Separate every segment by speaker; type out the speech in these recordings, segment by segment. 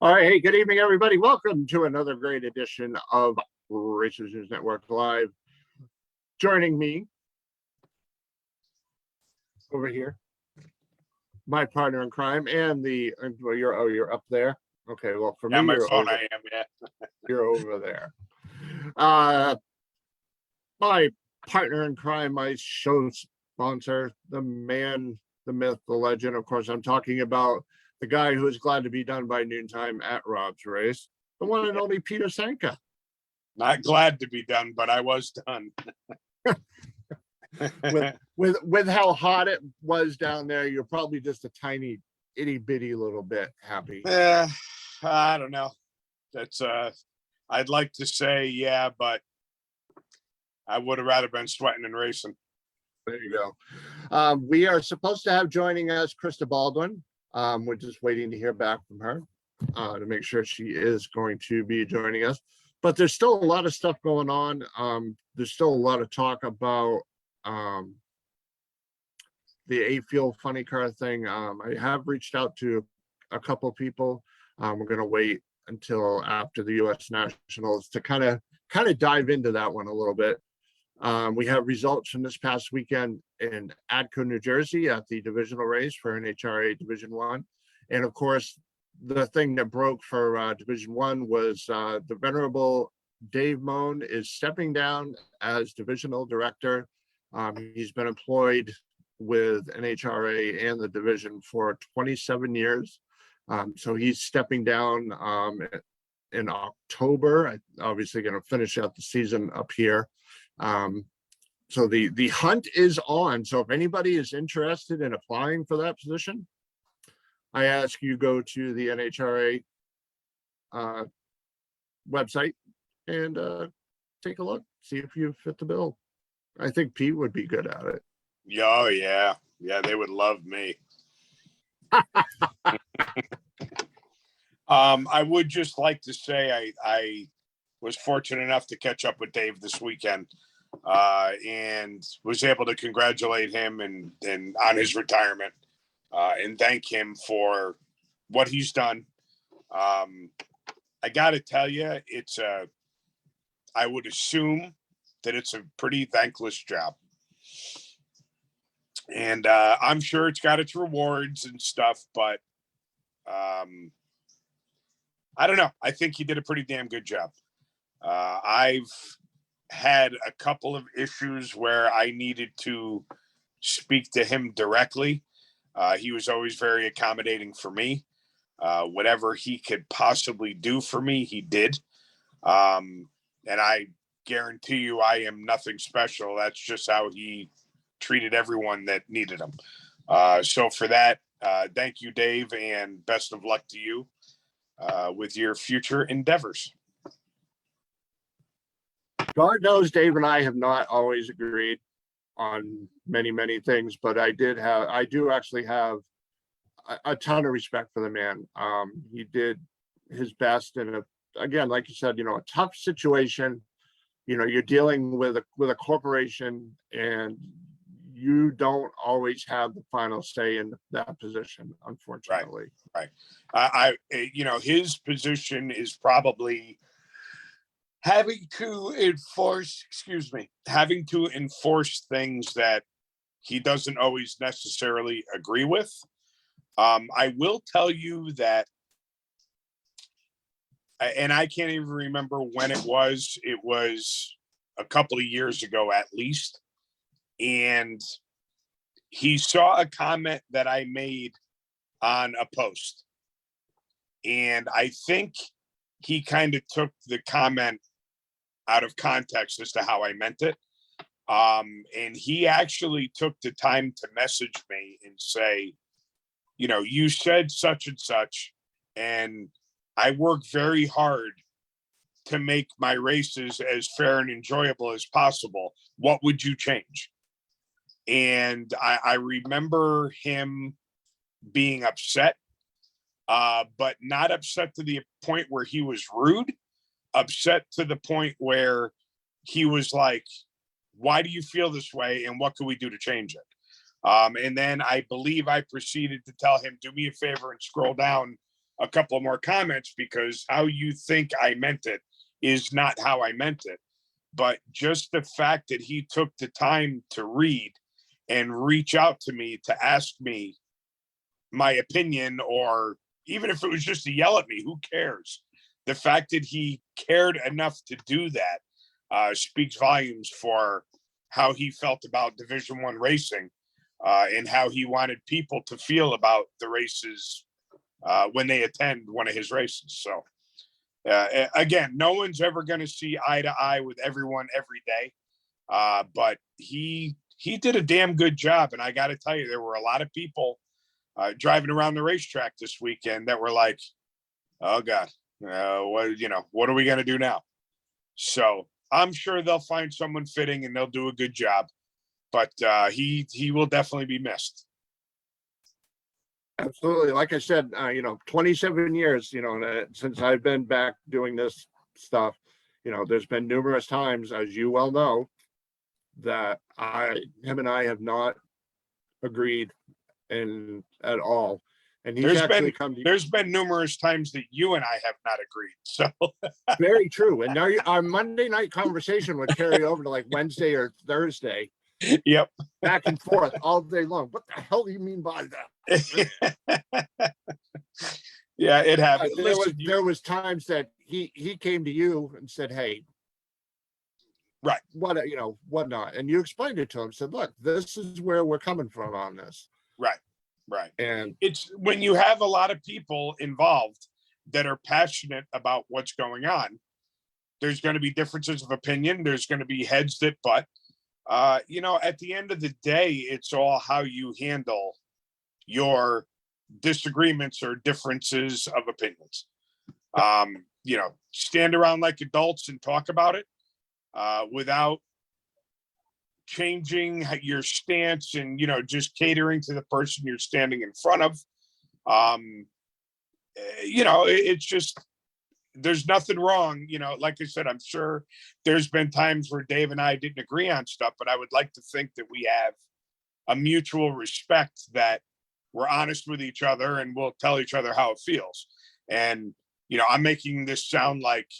Speaker 1: All right. Hey, good evening, everybody. Welcome to another great edition of Racers News Network Live. Joining me over here, my partner in crime, and you're up there. Okay, well, for me,
Speaker 2: my
Speaker 1: you're
Speaker 2: phone,
Speaker 1: over.
Speaker 2: I am, yeah.
Speaker 1: You're over there. My partner in crime, my show sponsor, the man, the myth, the legend. Of course, I'm talking about the guy who is glad to be done by noontime at Rob's Race, the one and only Peter Sanka.
Speaker 2: Not glad to be done, but I was done.
Speaker 1: with how hot it was down there, you're probably just a tiny itty bitty little bit happy.
Speaker 2: I don't know. That's I'd like to say yeah, but I would have rather been sweating and racing.
Speaker 1: There you go. We are supposed to have joining us Krista Baldwin. We're just waiting to hear back from her to make sure she is going to be joining us. But there's still a lot of stuff going on. There's still a lot of talk about the A-Fuel funny car thing. I have reached out to a couple of people. We're going to wait until after the U.S. Nationals to kind of dive into that one a little bit. We have results from this past weekend in Atco, New Jersey at the divisional race for NHRA Division One. And of course, the thing that broke for Division One was the venerable Dave Moan is stepping down as divisional director. He's been employed with NHRA and the division for 27 years. So he's stepping down in October. Obviously going to finish out the season up here. So the hunt is on. So if anybody is interested in applying for that position, I ask you go to the NHRA website and take a look, see if you fit the bill. I think Pete would be good at it.
Speaker 2: Oh, yeah. Yeah, they would love me. I would just like to say I was fortunate enough to catch up with Dave this weekend and was able to congratulate him and on his retirement and thank him for what he's done. I got to tell you, I would assume that it's a pretty thankless job. And I'm sure it's got its rewards and stuff, but I don't know. I think he did a pretty damn good job. I've had a couple of issues where I needed to speak to him directly. He was always very accommodating for me. Whatever he could possibly do for me, he did. And I guarantee you I am nothing special. That's just how he treated everyone that needed him. So for that, thank you, Dave, and best of luck to you with your future endeavors.
Speaker 1: God knows Dave and I have not always agreed on many things, but I do actually have a ton of respect for the man. He did his best in again, like you said, a tough situation. You're dealing with a corporation, and you don't always have the final say in that position, unfortunately.
Speaker 2: Right. His position is probably having to enforce things that he doesn't always necessarily agree with. I will tell you that, and I can't even remember when it was a couple of years ago at least. And he saw a comment that I made on a post. And I think he kind of took the comment out of context as to how I meant it. And he actually took the time to message me and say, you said such and such, and I work very hard to make my races as fair and enjoyable as possible. What would you change? And I remember him being upset, but not upset to the point where he was rude, upset to the point where he was like, why do you feel this way? And what can we do to change it? And then I believe I proceeded to tell him, do me a favor and scroll down a couple more comments, because how you think I meant it is not how I meant it. But just the fact that he took the time to read and reach out to me to ask me my opinion, or even if it was just to yell at me, who cares? The fact that he cared enough to do that speaks volumes for how he felt about Division One racing, and how he wanted people to feel about the races when they attend one of his races. So again, no one's ever going to see eye to eye with everyone every day, but he did a damn good job. And I got to tell you, there were a lot of people driving around the racetrack this weekend that were like, "Oh God, what are we going to do now?" So I'm sure they'll find someone fitting and they'll do a good job. But he will definitely be missed.
Speaker 1: Absolutely. Like I said, 27 years, since I've been back doing this stuff, there's been numerous times, as you well know, that him and I have not agreed at all. And he's actually come to
Speaker 2: There's been numerous times that you and I have not agreed. So
Speaker 1: very true. And now our Monday night conversation would carry over to like Wednesday or Thursday,
Speaker 2: yep.
Speaker 1: back and forth all day long. What the hell do you mean by that?
Speaker 2: Yeah, it happened.
Speaker 1: There was times that he came to you and said, "Hey,
Speaker 2: right,
Speaker 1: whatnot," and you explained it to him. Said, "Look, this is where we're coming from on this."
Speaker 2: Right.
Speaker 1: And
Speaker 2: it's when you have a lot of people involved that are passionate about what's going on, there's going to be differences of opinion. There's going to be heads that butt. At the end of the day, it's all how you handle your disagreements or differences of opinions. Stand around like adults and talk about it without changing your stance and, just catering to the person you're standing in front of. It's just, there's nothing wrong. Like I said, I'm sure there's been times where Dave and I didn't agree on stuff, but I would like to think that we have a mutual respect, that we're honest with each other and we'll tell each other how it feels. And, I'm making this sound like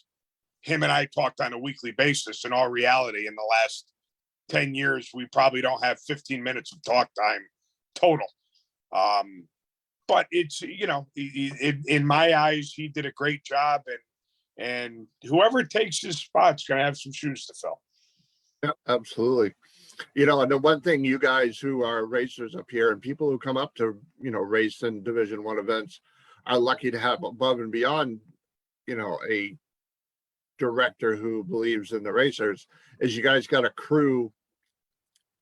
Speaker 2: him and I talked on a weekly basis. In all reality, in the last 10 years, we probably don't have 15 minutes of talk time total. But it's, in my eyes, he did a great job, and whoever takes his spot's going to have some shoes to fill.
Speaker 1: Yeah, absolutely. And the one thing, you guys who are racers up here and people who come up to, race in Division One events are lucky to have above and beyond, a director who believes in the racers, is you guys got a crew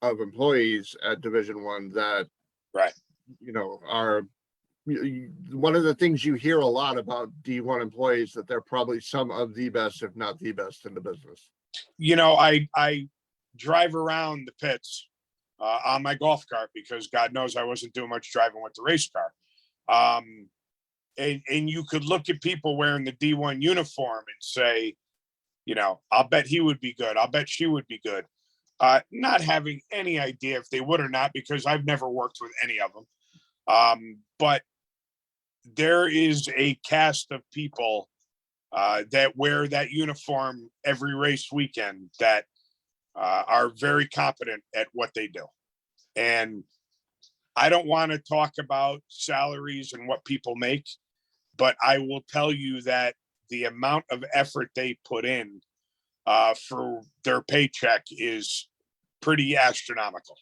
Speaker 1: of employees at Division One that,
Speaker 2: right,
Speaker 1: are one of the things you hear a lot about D1 employees, that they're probably some of the best, if not the best, in the business.
Speaker 2: I drive around the pits on my golf cart, because God knows I wasn't doing much driving with the race car. And you could look at people wearing the D1 uniform and say, I'll bet he would be good. I'll bet she would be good. Not having any idea if they would or not, because I've never worked with any of them. But there is a cast of people that wear that uniform every race weekend that are very competent at what they do. And I don't want to talk about salaries and what people make, but I will tell you that the amount of effort they put in for their paycheck is pretty astronomical.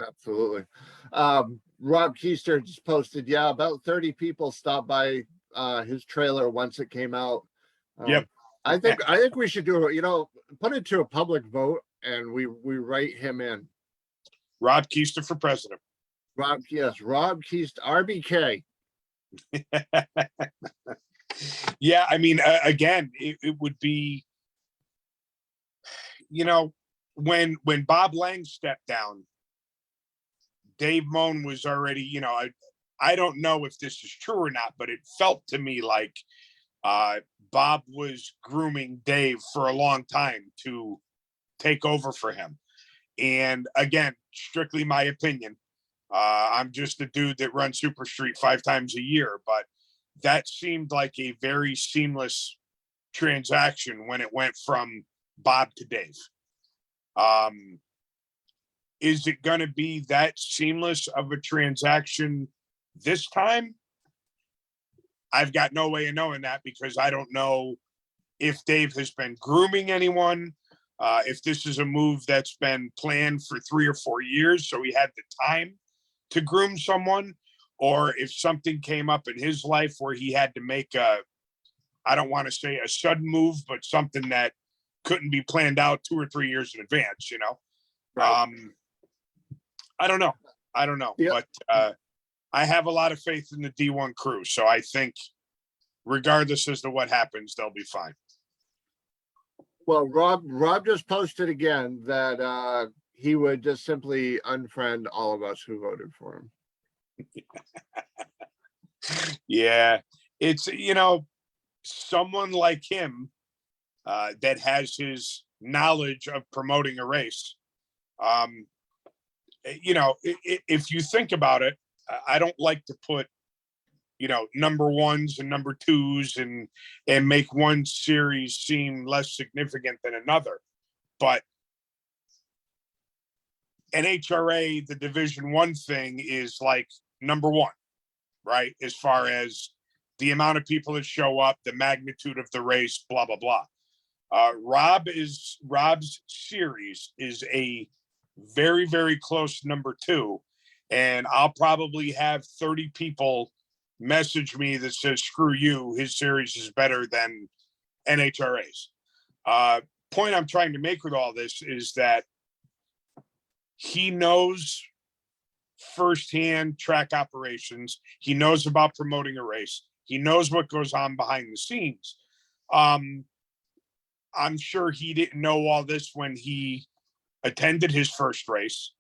Speaker 1: Absolutely. Rob Keister just posted, about 30 people stopped by his trailer once it came out.
Speaker 2: Yep.
Speaker 1: I think we should do it, put it to a public vote, and we write him in.
Speaker 2: Rob Keister for president.
Speaker 1: Rob Keister, RBK.
Speaker 2: Yeah, I mean, again, it would be, when Bob Lang stepped down, Dave Moan was already, I don't know if this is true or not, but it felt to me like Bob was grooming Dave for a long time to take over for him. And again, strictly my opinion. I'm just a dude that runs Super Street 5 times a year, but that seemed like a very seamless transaction when it went from Bob to Dave. Is it going to be that seamless of a transaction this time? I've got no way of knowing that because I don't know if Dave has been grooming anyone, if this is a move that's been planned for 3 or 4 years, so he had the time to groom someone, or if something came up in his life where he had to make I don't want to say a sudden move, but something that couldn't be planned out 2 or 3 years in advance, you know?
Speaker 1: Right.
Speaker 2: I don't know. I don't know,
Speaker 1: Yep.
Speaker 2: but I have a lot of faith in the D1 crew. So I think regardless as to what happens, they'll be fine.
Speaker 1: Well, Rob just posted again that he would just simply unfriend all of us who voted for him.
Speaker 2: Yeah. It's, you know, someone like him that has his knowledge of promoting a race. You know, if you think about it, I don't like to put, you know, number ones and number twos and make one series seem less significant than another. But NHRA, the Division I thing is like number one, right? As far as the amount of people that show up, the magnitude of the race, blah, blah, blah. Rob's series is a very, very close number two. And I'll probably have 30 people message me that says, screw you, his series is better than NHRA's. Point I'm trying to make with all this is that he knows firsthand track operations. He knows about promoting a race. He knows what goes on behind the scenes. I'm sure he didn't know all this when he attended his first race.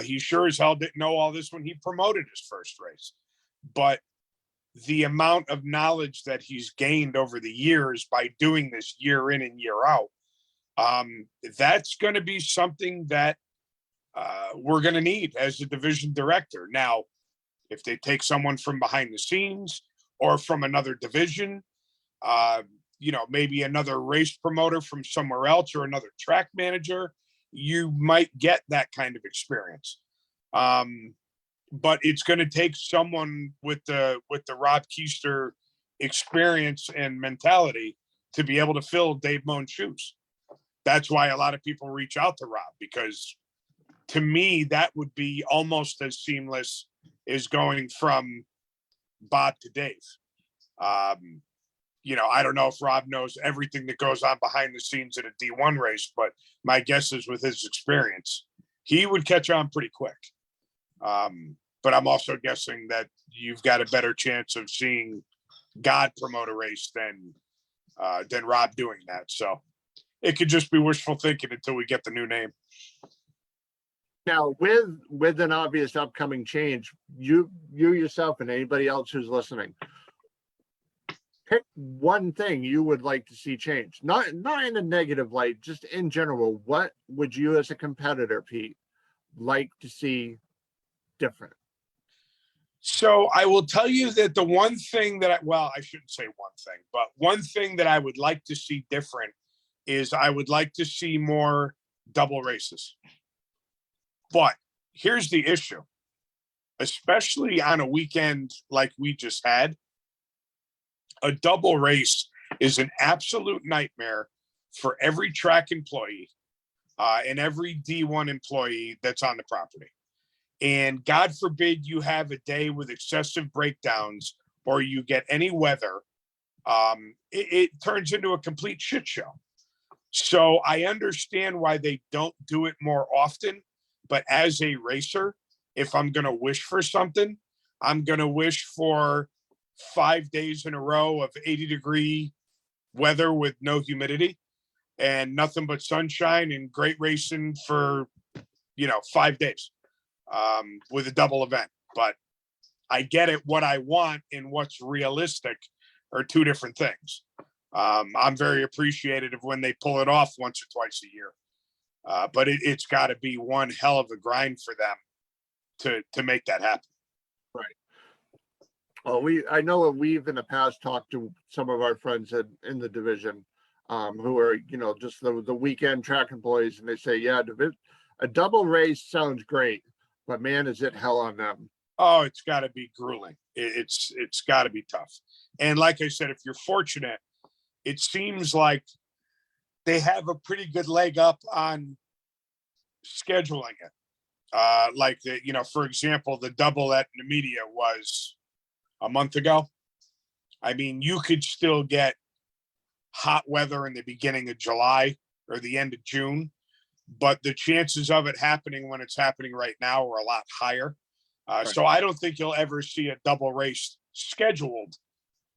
Speaker 2: He sure as hell didn't know all this when he promoted his first race. But the amount of knowledge that he's gained over the years by doing this year in and year out, that's going to be something that we're going to need as a division director. Now, if they take someone from behind the scenes or from another division, you know, maybe another race promoter from somewhere else or another track manager, you might get that kind of experience. But it's going to take someone with the Rob Keister experience and mentality to be able to fill Dave Mohn's shoes. That's why a lot of people reach out to Rob, because to me, that would be almost as seamless as going from Bob to Dave. You know, I don't know if Rob knows everything that goes on behind the scenes in a D1 race, but my guess is with his experience, he would catch on pretty quick. But I'm also guessing that you've got a better chance of seeing God promote a race than Rob doing that. So it could just be wishful thinking until we get the new name.
Speaker 1: Now, with an obvious upcoming change, you yourself and anybody else who's listening, pick one thing you would like to see change. Not in a negative light, just in general. What would you as a competitor, Pete, like to see different?
Speaker 2: So I will tell you that the one thing that I shouldn't say one thing, but one thing that I would like to see different is I would like to see more double races. But here's the issue, especially on a weekend like we just had, a double race is an absolute nightmare for every track employee and every D1 employee that's on the property. And God forbid you have a day with excessive breakdowns or you get any weather, it turns into a complete shit show. So I understand why they don't do it more often. But as a racer, if I'm going to wish for something, I'm going to wish for 5 days in a row of 80-degree weather with no humidity and nothing but sunshine and great racing for, 5 days with a double event. But I get it. What I want and what's realistic are two different things. I'm very appreciative of when they pull it off once or twice a year. But it's got to be one hell of a grind for them to make that happen.
Speaker 1: Right. Well, I know that we've in the past talked to some of our friends in the division, who are, just the weekend track employees, and they say, yeah, a double race sounds great, but man, is it hell on them.
Speaker 2: Oh, it's got to be grueling. It's got to be tough. And like I said, if you're fortunate, it seems like they have a pretty good leg up on scheduling it. For example, the double at Namibia was a month ago. I mean, you could still get hot weather in the beginning of July or the end of June, but the chances of it happening when it's happening right now are a lot higher.
Speaker 1: Right.
Speaker 2: So I don't think you'll ever see a double race scheduled,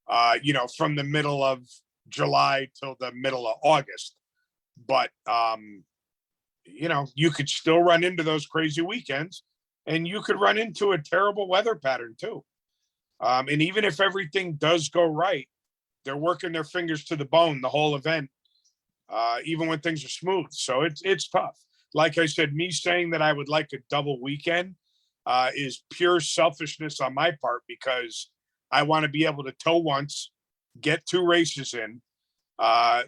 Speaker 2: from the middle of July till the middle of August. But, you could still run into those crazy weekends, and you could run into a terrible weather pattern too. And even if everything does go right, they're working their fingers to the bone the whole event, even when things are smooth. So it's tough. Like I said, me saying that I would like a double weekend is pure selfishness on my part, because I want to be able to tow once, get 2 races in,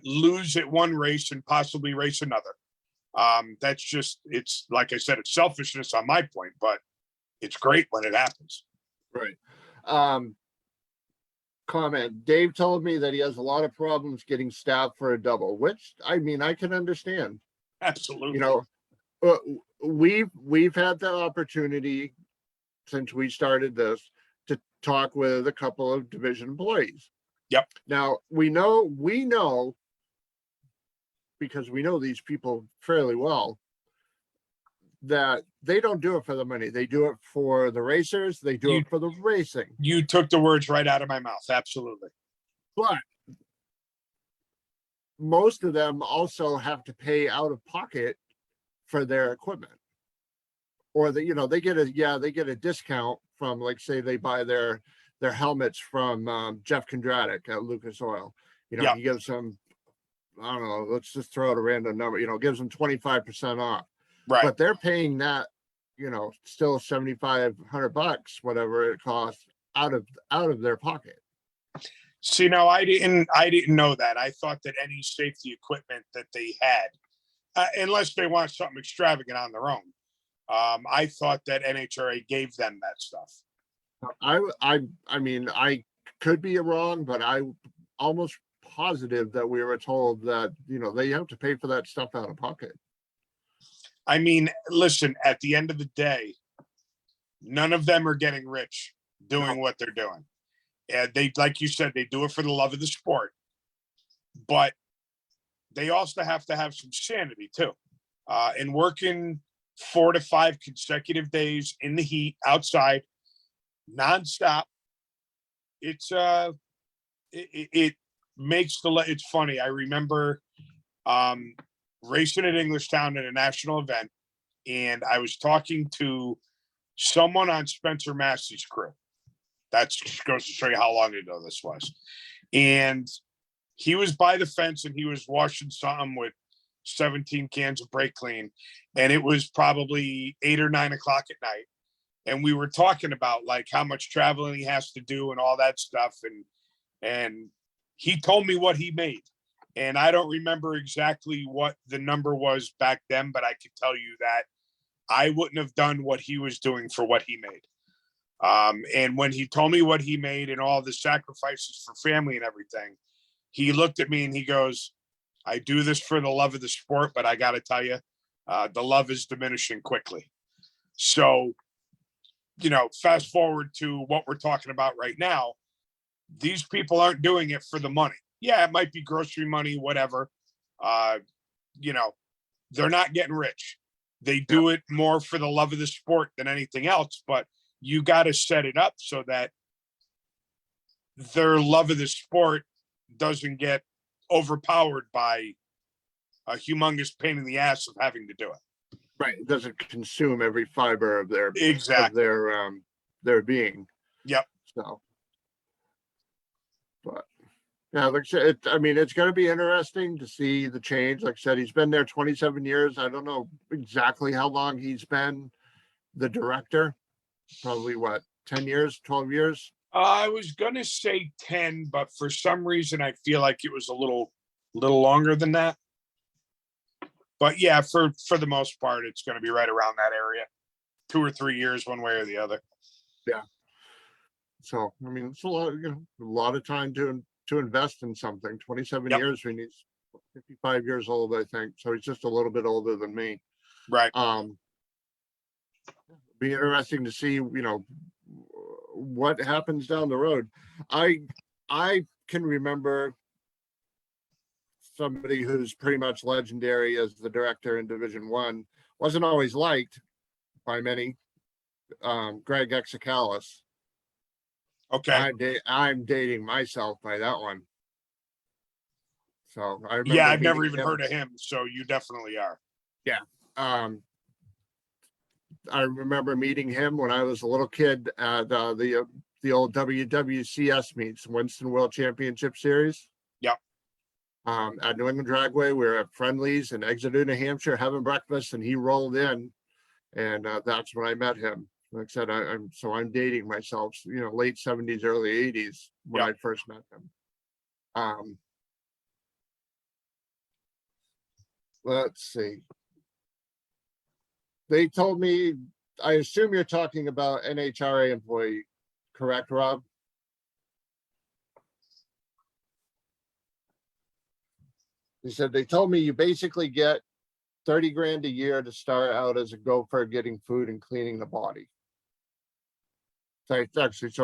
Speaker 2: lose at one race, and possibly race another. That's just, it's like I said, it's selfishness on my point, but it's great when it happens.
Speaker 1: Right. Comment. Dave told me that he has a lot of problems getting staff for a double, which I mean, I can understand.
Speaker 2: Absolutely.
Speaker 1: We've had the opportunity since we started this to talk with a couple of division employees.
Speaker 2: Yep.
Speaker 1: Now we know because we know these people fairly well, that they don't do it for the money. They do it for the racers. They do it for the racing.
Speaker 2: You took the words right out of my mouth. Absolutely.
Speaker 1: But most of them also have to pay out of pocket for their equipment, or they get a discount from, like, say they buy their helmets from Jeff Kondratik at Lucas Oil. He gives them, I don't know, let's just throw out a random number, gives them 25% off.
Speaker 2: Right.
Speaker 1: But they're paying that, still $7,500, whatever it costs, out of their pocket.
Speaker 2: See, now I didn't know that. I thought that any safety equipment that they had, unless they want something extravagant on their own, I thought that NHRA gave them that stuff.
Speaker 1: I mean, I could be wrong, but I almost positive that we were told that, they have to pay for that stuff out of pocket.
Speaker 2: I mean, listen, at the end of the day, none of them are getting rich doing what they're doing. And they, like you said, they do it for the love of the sport, but they also have to have some sanity too. And working 4 to 5 consecutive days in the heat outside, nonstop, it makes it's funny. I remember racing at Englishtown at a national event, and I was talking to someone on Spencer Massey's crew. That goes to show you how long ago this was. And he was by the fence and he was washing something with 17 cans of brake clean. And it was probably 8 or 9 o'clock at night. And we were talking about like how much traveling he has to do and all that stuff. And he told me what he made. And I don't remember exactly what the number was back then, but I can tell you that I wouldn't have done what he was doing for what he made. And when he told me what he made and all the sacrifices for family and everything, he looked at me and he goes, I do this for the love of the sport, but I got to tell you, the love is diminishing quickly. So, fast forward to what we're talking about right now. These people aren't doing it for the money. Yeah, it might be grocery money, whatever. They're not getting rich. They do it more for the love of the sport than anything else, but you got to set it up so that their love of the sport doesn't get overpowered by a humongous pain in the ass of having to do it.
Speaker 1: Right. It doesn't consume every fiber of their their being.
Speaker 2: Yep.
Speaker 1: So, but yeah, like I said, it's going to be interesting to see the change. Like I said, he's been there 27 years. I don't know exactly how long he's been the director. Probably what, 10 years, 12 years?
Speaker 2: I was gonna say 10, but for some reason I feel like it was a little longer than that. But yeah, for the most part, it's gonna be right around that area. 2 or 3 years, one way or the other.
Speaker 1: Yeah. So, I mean, it's a lot, a lot of time to invest in something. 27
Speaker 2: Yep.
Speaker 1: years, when he's 55 years old, I think. So he's just a little bit older than me.
Speaker 2: Right.
Speaker 1: Be interesting to see, what happens down the road. I can remember somebody who's pretty much legendary as the director in Division One. Wasn't always liked by many. Greg Exikalis.
Speaker 2: Okay.
Speaker 1: I'm dating myself by that one. So I remember.
Speaker 2: Yeah, I've never
Speaker 1: meeting
Speaker 2: even
Speaker 1: him.
Speaker 2: heard of him, so you definitely are.
Speaker 1: Yeah. I remember meeting him when I was a little kid at the old WWCS meets, Winston World Championship Series.
Speaker 2: Yep.
Speaker 1: At New England Dragway, we were at Friendly's in Exeter, New Hampshire, having breakfast, and he rolled in, and that's when I met him. Like I said, I'm dating myself. Late 70s, early 80s when
Speaker 2: Yep.
Speaker 1: I first met him. Let's see. They told me, I assume you're talking about NHRA employee, correct, Rob? He said they told me you basically get 30 grand a year to start out as a gopher, getting food and cleaning the body. So I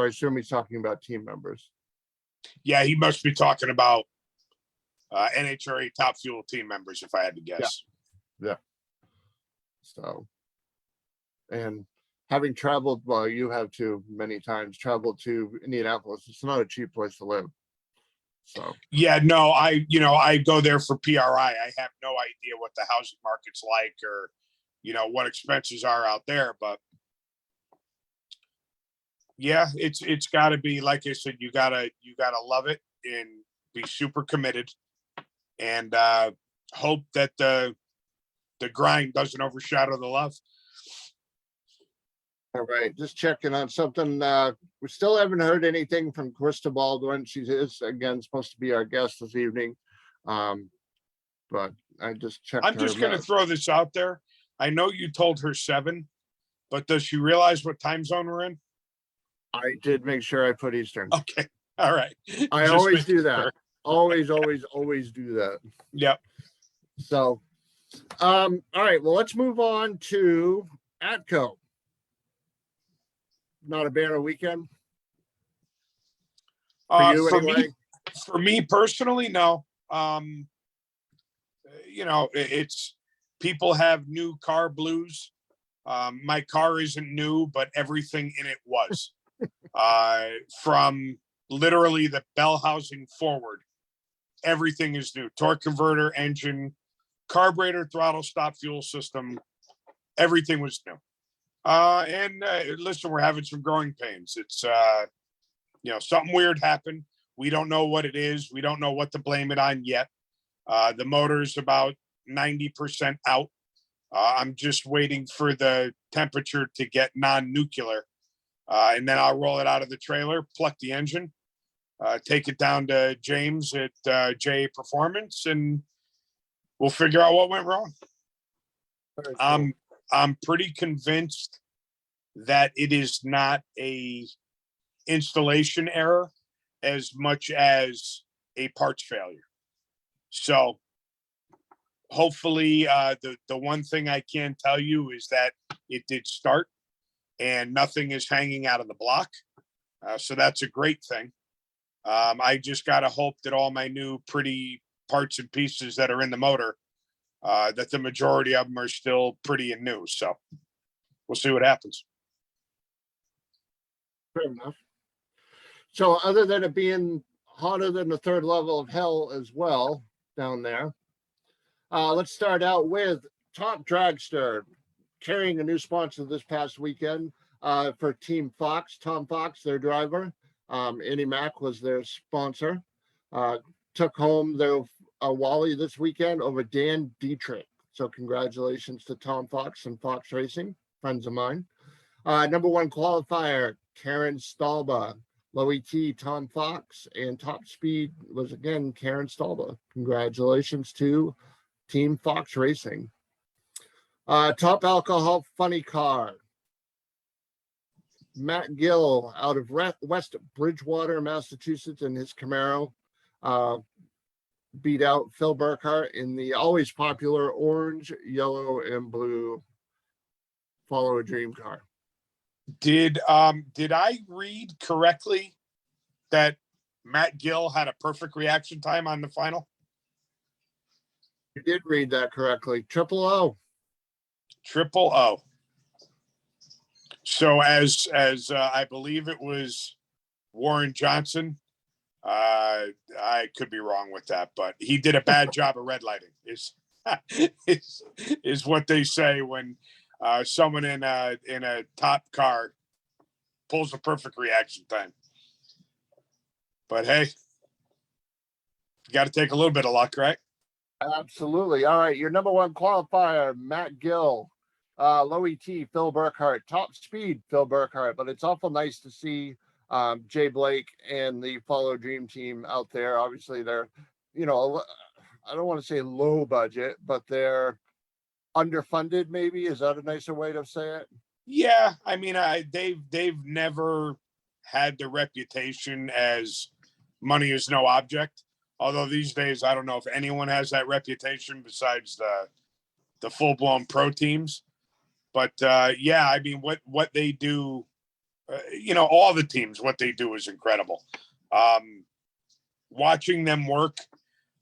Speaker 1: assume he's talking about team members.
Speaker 2: Yeah, he must be talking about NHRA Top Fuel team members, if I had to guess.
Speaker 1: Yeah. So, and having traveled, well, you have too many times, traveled to Indianapolis. It's not a cheap place to live. So
Speaker 2: yeah, no, I go there for PRI. I have no idea what the housing market's like, or what expenses are out there. But yeah, it's got to be, like I said, you gotta love it and be super committed, and hope that the grind doesn't overshadow the love.
Speaker 1: All right, just checking on something. We still haven't heard anything from Krista Baldwin. She is again supposed to be our guest this evening. But I just checked.
Speaker 2: I'm just going to throw this out there. I know you told her 7, but does she realize what time zone we're in?
Speaker 1: I did make sure I put Eastern.
Speaker 2: Okay. All right.
Speaker 1: I
Speaker 2: Just
Speaker 1: always
Speaker 2: making
Speaker 1: do that.
Speaker 2: sure.
Speaker 1: Always do that.
Speaker 2: Yep.
Speaker 1: So, all right, well, let's move on to Atco. Not a banner weekend for you anyway?
Speaker 2: For me personally, no. It's people have new car blues. My car isn't new, but everything in it was. From literally the bell housing forward, everything is new. Torque converter, engine, carburetor, throttle, stop, fuel system, everything was new. And listen, we're having some growing pains. It's something weird happened. We don't know what it is. We don't know what to blame it on yet. The motor's about 90% out. I'm just waiting for the temperature to get non-nuclear, and then I'll roll it out of the trailer, pluck the engine, take it down to James at JA Performance, and we'll figure out what went wrong. Cool. I'm pretty convinced that it is not a installation error as much as a parts failure. So hopefully the one thing I can tell you is that it did start and nothing is hanging out of the block. So that's a great thing. I just got to hope that all my new pretty parts and pieces that are in the motor, that the majority of them are still pretty and new. So we'll see what happens.
Speaker 1: Fair enough. So other than it being hotter than the 3rd level of hell as well down there, let's start out with Top Dragster carrying a new sponsor this past weekend for Team Fox. Tom Fox, their driver. Annie Mac was their sponsor. Took home their Wally this weekend over Dan Dietrich. So congratulations to Tom Fox and Fox Racing, friends of mine. Number 1 qualifier, Karen Stalba, Low ET, Tom Fox, and top speed was again Karen Stalba. Congratulations to Team Fox Racing. Top alcohol funny car. Matt Gill out of West Bridgewater, Massachusetts, in his Camaro. Beat out Phil Burkhart in the always popular orange, yellow, and blue Follow a Dream car.
Speaker 2: Did I read correctly that Matt Gill had a perfect reaction time on the final?
Speaker 1: You did read that correctly. Triple O.
Speaker 2: Triple O. So as I believe it was Warren Johnson. I could be wrong with that, but he did a bad job of red lighting. Is what they say when someone in a top car pulls a perfect reaction time. But hey, you got to take a little bit of luck, right?
Speaker 1: Absolutely. All right, your number one qualifier, Matt Gill. Low ET, Phil Burkhart. Top speed, Phil Burkhart. But it's awful nice to see Jay Blake and the Follow Dream team out there. Obviously, they're, I don't want to say low budget, but they're underfunded. Maybe is that a nicer way to say it?
Speaker 2: Yeah, I mean, they've never had the reputation as money is no object. Although these days, I don't know if anyone has that reputation besides the full blown pro teams. But yeah, I mean, what they do. All the teams, what they do is incredible. Watching them work,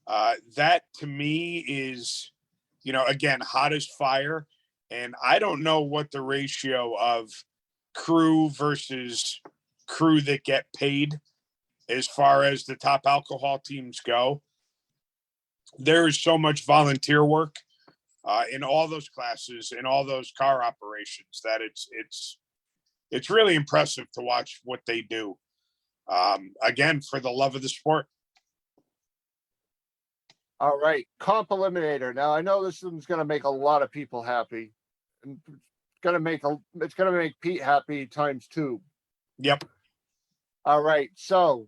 Speaker 2: that to me is, again, hot as fire. And I don't know what the ratio of crew versus crew that get paid as far as the top alcohol teams go. There is so much volunteer work in all those classes, in all those car operations that it's really impressive to watch what they do. Again, for the love of the sport.
Speaker 1: All right, Comp Eliminator. Now I know this one's going to make a lot of people happy. It's going to make Pete happy times 2.
Speaker 2: Yep.
Speaker 1: All right. So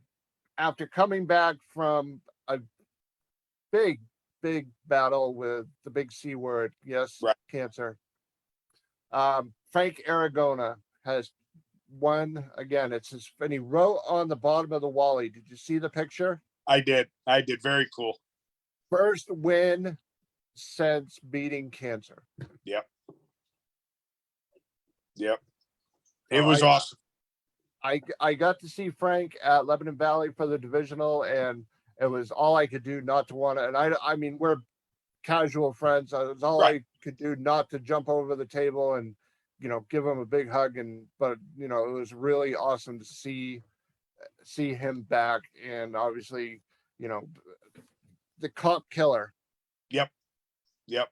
Speaker 1: after coming back from a big battle with the big C word, yes,
Speaker 2: right.
Speaker 1: Cancer. Frank Aragona has won again. And he wrote on the bottom of the Wally. Did you see the picture?
Speaker 2: I did. Very cool.
Speaker 1: First win since beating Cancer.
Speaker 2: Yep. It was awesome.
Speaker 1: I got to see Frank at Lebanon Valley for the divisional, and it was all I could do not to want to. And I mean, we're casual friends. It was all I could do not to jump over the table and, give him a big hug. But it was really awesome to see him back. And obviously, the Comp killer.
Speaker 2: Yep.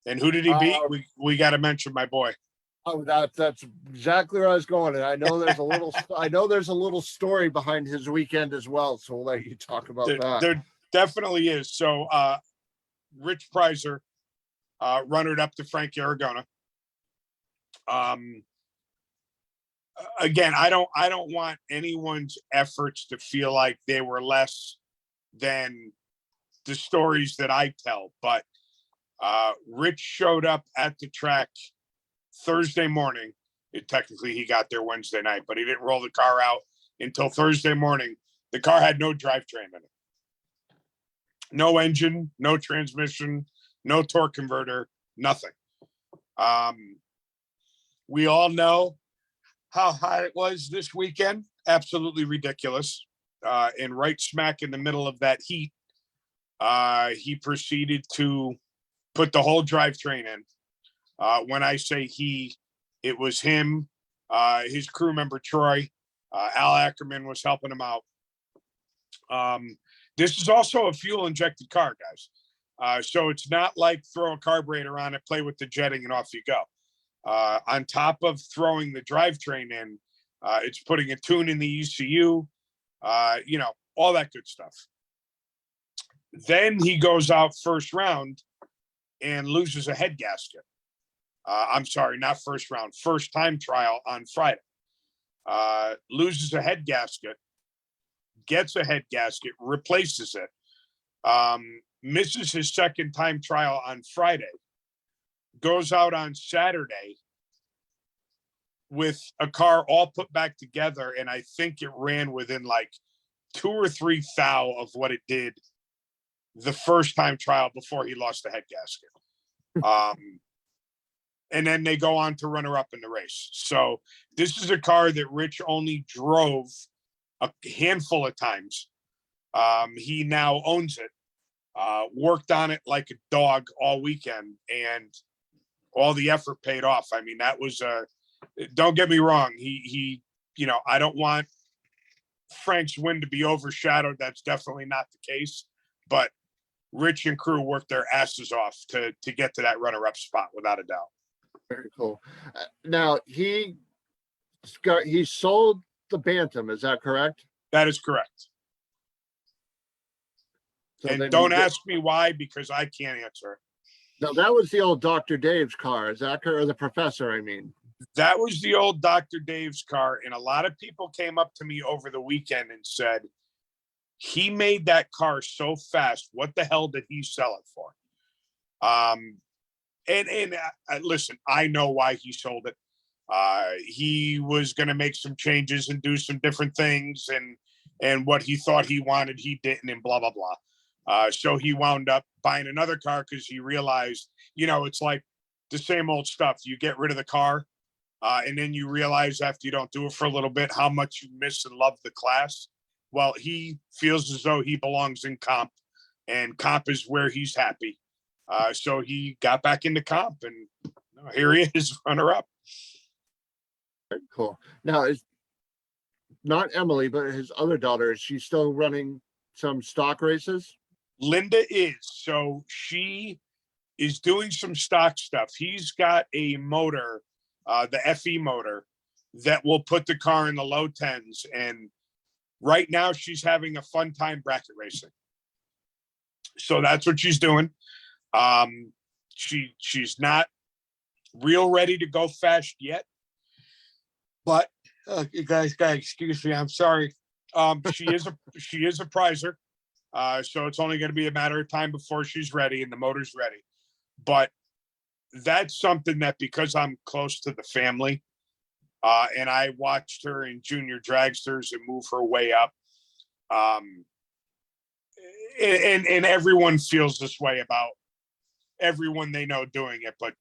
Speaker 2: And who did he beat? We got to mention my boy.
Speaker 1: Oh, that's exactly where I was going. And I know there's a little story behind his weekend as well. So we'll let you talk about that.
Speaker 2: There definitely is. So Rich Prizer runnered up to Frank Aragona. Again, I don't want anyone's efforts to feel like they were less than the stories that I tell, but Rich showed up at the track Thursday morning. Technically, he got there Wednesday night, but he didn't roll the car out until Thursday morning. The car had no drivetrain in it. No engine, no transmission, no torque converter, nothing. We all know how hot it was this weekend. Absolutely ridiculous. And right smack in the middle of that heat, he proceeded to put the whole drivetrain in. When I say he, it was him, his crew member, Troy. Al Ackerman was helping him out. This is also a fuel-injected car, guys. So it's not like throw a carburetor on it, play with the jetting, and off you go. On top of throwing the drivetrain in, it's putting a tune in the ECU, all that good stuff. Then he goes out first round and loses a head gasket. I'm sorry, not first round, first time trial on Friday. loses a head gasket, gets a head gasket, replaces it, misses his second time trial on Friday, goes out on Saturday with a car all put back together. And I think it ran within like 2 or 3 thou of what it did the first time trial before he lost the head gasket. And then they go on to runner up in the race. So this is a car that Rich only drove a handful of times. He now owns it, worked on it like a dog all weekend, and all the effort paid off. I mean, that was don't get me wrong. He, I don't want Frank's win to be overshadowed. That's definitely not the case, but Rich and crew worked their asses off to get to that runner-up spot without a doubt.
Speaker 1: Very cool. Now he sold the Bantam. Is that correct?
Speaker 2: That is correct.
Speaker 1: So
Speaker 2: And
Speaker 1: then
Speaker 2: don't
Speaker 1: you
Speaker 2: ask me why, because I can't answer it.
Speaker 1: No, that was the old Dr. Dave's car. Is that correct? Or the professor, I mean.
Speaker 2: That was the old Dr. Dave's car. And a lot of people came up to me over the weekend and said, he made that car so fast. What the hell did he sell it for? Listen, I know why he sold it. He was going to make some changes and do some different things, and what he thought he wanted, he didn't, and blah, blah, blah. So he wound up buying another car because he realized, it's like the same old stuff. You get rid of the car, and then you realize after you don't do it for a little bit how much you miss and love the class. Well, he feels as though he belongs in comp, and comp is where he's happy. So he got back into comp, and here he is, runner up.
Speaker 1: Very cool. Now, is not Emily, but his other daughter, is she still running some stock races?
Speaker 2: Linda is. So she is doing some stock stuff. He's got a motor, the FE motor, that will put the car in the low tens. And right now she's having a fun time bracket racing. So that's what she's doing. She's not real ready to go fast yet, but you guys gotta excuse me. I'm sorry. She is a prizer. So it's only going to be a matter of time before she's ready and the motor's ready. But that's something that, because I'm close to the family, and I watched her in junior dragsters and move her way up. And everyone feels this way about everyone they know doing it. But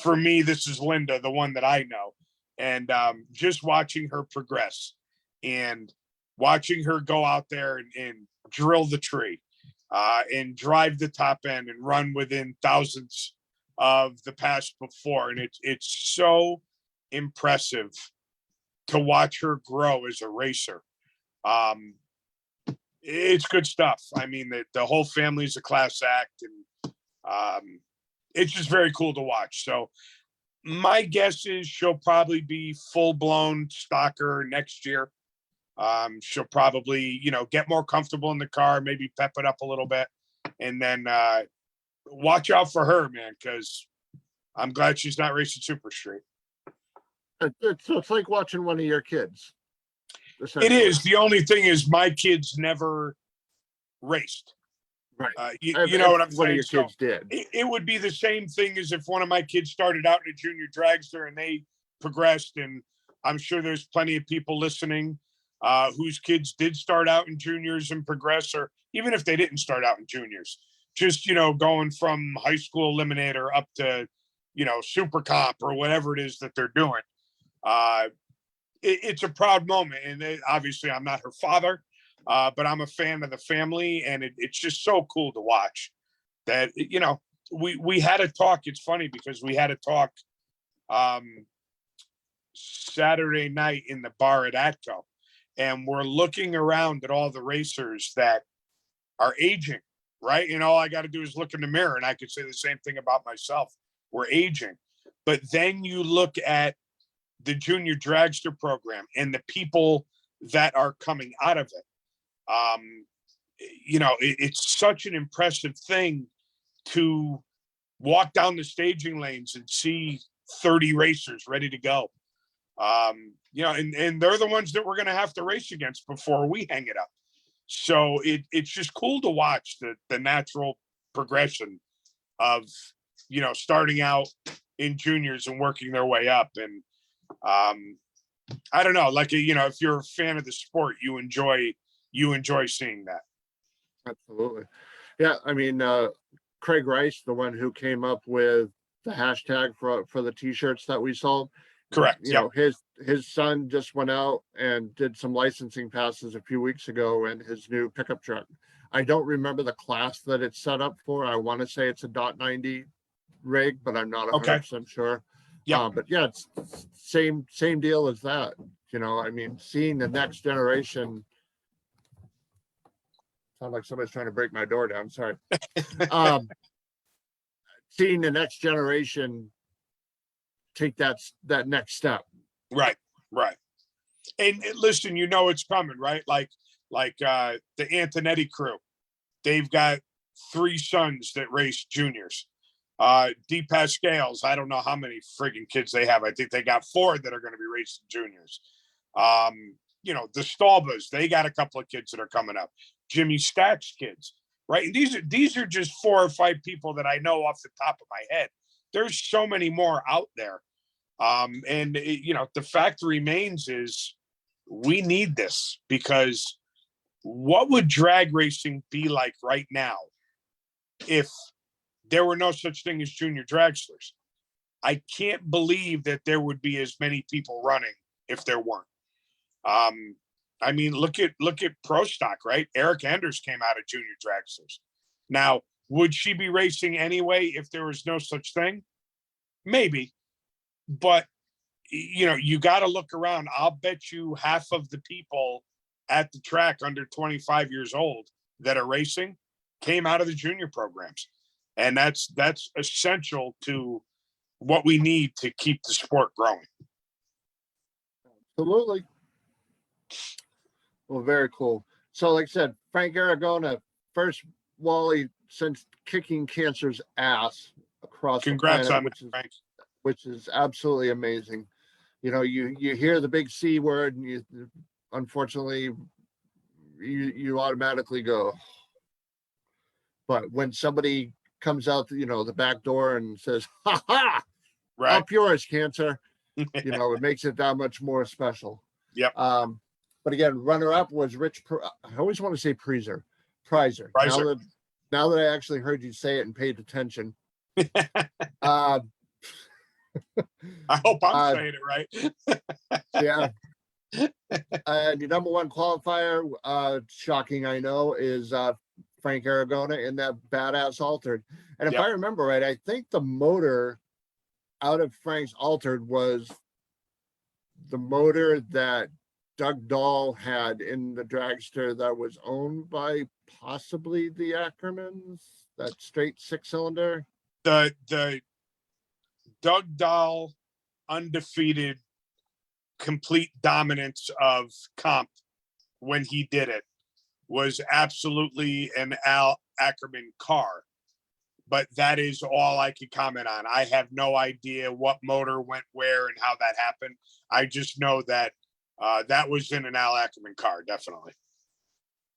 Speaker 2: for me, this is Linda, the one that I know. And just watching her progress and watching her go out there and drill the tree and drive the top end and run within thousands of the pass before. And it's so impressive to watch her grow as a racer. It's good stuff. I mean, the whole family's a class act, and it's just very cool to watch. So my guess is she'll probably be full-blown stocker next year. She'll probably, get more comfortable in the car, maybe pep it up a little bit, and then watch out for her, man, because I'm glad she's not racing Super Street.
Speaker 1: It's like watching one of your kids.
Speaker 2: It is. The only thing is my kids never raced.
Speaker 1: Right.
Speaker 2: You know what I'm saying?
Speaker 1: One of your kids did.
Speaker 2: It would be the same thing as if one of my kids started out in a junior dragster and they progressed. And I'm sure there's plenty of people listening whose kids did start out in juniors and progress, or even if they didn't start out in juniors, just, going from high school eliminator up to, super comp or whatever it is that they're doing. It's a proud moment. And obviously I'm not her father, but I'm a fan of the family, and it's just so cool to watch that, we had a talk. It's funny because we had a talk Saturday night in the bar at Atco, and we're looking around at all the racers that are aging, right? And all I got to do is look in the mirror, and I could say the same thing about myself. We're aging. But then you look at the junior dragster program and the people that are coming out of it. It's such an impressive thing to walk down the staging lanes and see 30 racers ready to go. And they're the ones that we're going to have to race against before we hang it up. So it's just cool to watch the natural progression of, starting out in juniors and working their way up. And I don't know, like, if you're a fan of the sport, you enjoy seeing that.
Speaker 1: Absolutely. Yeah, I mean, Craig Rice, the one who came up with the hashtag for the t-shirts that we sold.
Speaker 2: Correct.
Speaker 1: You know, his son just went out and did some licensing passes a few weeks ago in his new pickup truck. I don't remember the class that it's set up for. I want to say it's a .90 rig, but I'm not 100% sure.
Speaker 2: Yeah.
Speaker 1: But yeah, it's same deal as that. I mean, seeing the next generation. Sound like somebody's trying to break my door down. Sorry. Seeing the next generation take that next step.
Speaker 2: Right. And listen, it's coming, right? Like the Antonetti crew, they've got 3 sons that race juniors. D Pascal's, I don't know how many friggin' kids they have. I think they got 4 that are going to be racing juniors. The Stalbas, they got a couple of kids that are coming up. Jimmy Stack's kids, right? And these are just 4 or 5 people that I know off the top of my head. There's so many more out there. The fact remains is we need this, because what would drag racing be like right now if there were no such thing as junior dragsters? I can't believe that there would be as many people running if there weren't. I mean, look at Pro Stock, right? Eric Enders came out of junior dragsters. Now, would she be racing anyway if there was no such thing? Maybe. But, you got to look around. I'll bet you half of the people at the track under 25 years old that are racing came out of the junior programs. And that's essential to what we need to keep the sport growing.
Speaker 1: Absolutely. Well, very cool. So like I said, Frank Aragona, first Wally since kicking cancer's ass across
Speaker 2: Congrats
Speaker 1: the
Speaker 2: on
Speaker 1: planet,
Speaker 2: that, Frank.
Speaker 1: which is absolutely amazing. You hear the big C word, and you unfortunately you automatically go. But when somebody comes out, the back door and says, "Ha ha,
Speaker 2: Right.
Speaker 1: up yours, cancer," it makes it that much more special.
Speaker 2: Yep.
Speaker 1: But again, runner-up was Rich. I always want to say Prizer. Now that I actually heard you say it and paid attention.
Speaker 2: I hope I'm saying it right.
Speaker 1: Yeah. And your number one qualifier, shocking, I know, is Frank Aragona in that badass altered. And if I remember right, I think the motor out of Frank's altered was the motor that Doug Dahl had in the dragster that was owned by possibly the Ackermans, that straight 6-cylinder.
Speaker 2: The Doug Dahl undefeated complete dominance of comp when he did it was absolutely an Al Ackerman car. But that is all I could comment on. I have no idea what motor went where and how that happened. I just know that that was in an Al Ackerman car, definitely.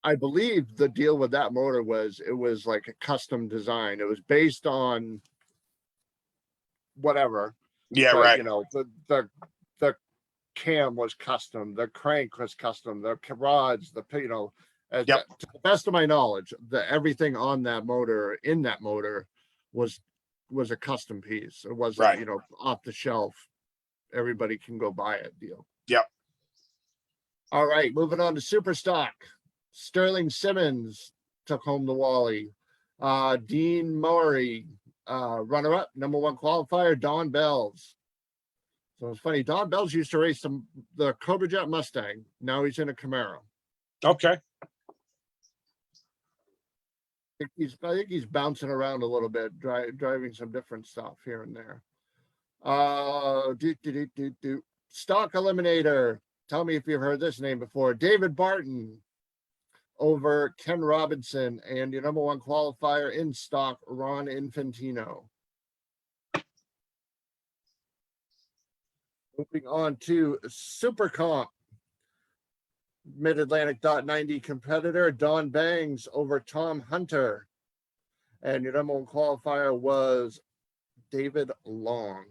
Speaker 1: I believe the deal with that motor was it was like a custom design. It was based on whatever.
Speaker 2: Yeah,
Speaker 1: but,
Speaker 2: right.
Speaker 1: The cam was custom, the crank was custom, the rods, to the best of my knowledge, everything on that motor, in that motor, was a custom piece. It wasn't,
Speaker 2: right.
Speaker 1: Off the shelf, everybody can go buy it deal.
Speaker 2: Yep.
Speaker 1: All right, moving on to Super Stock. Sterling Simmons took home the Wally. Dean Murray, runner-up, number one qualifier, Don Bells. So it's funny, Don Bells used to race the Cobra Jet Mustang. Now he's in a Camaro.
Speaker 2: Okay.
Speaker 1: I think he's bouncing around a little bit, driving some different stuff here and there. Stock Eliminator. Tell me if you've heard this name before. David Barton over Ken Robinson, and your number one qualifier in stock, Ron Infantino. Moving on to Super Comp. Mid-Atlantic .90 competitor Don Bangs over Tom Hunter. And your number one qualifier was David Long.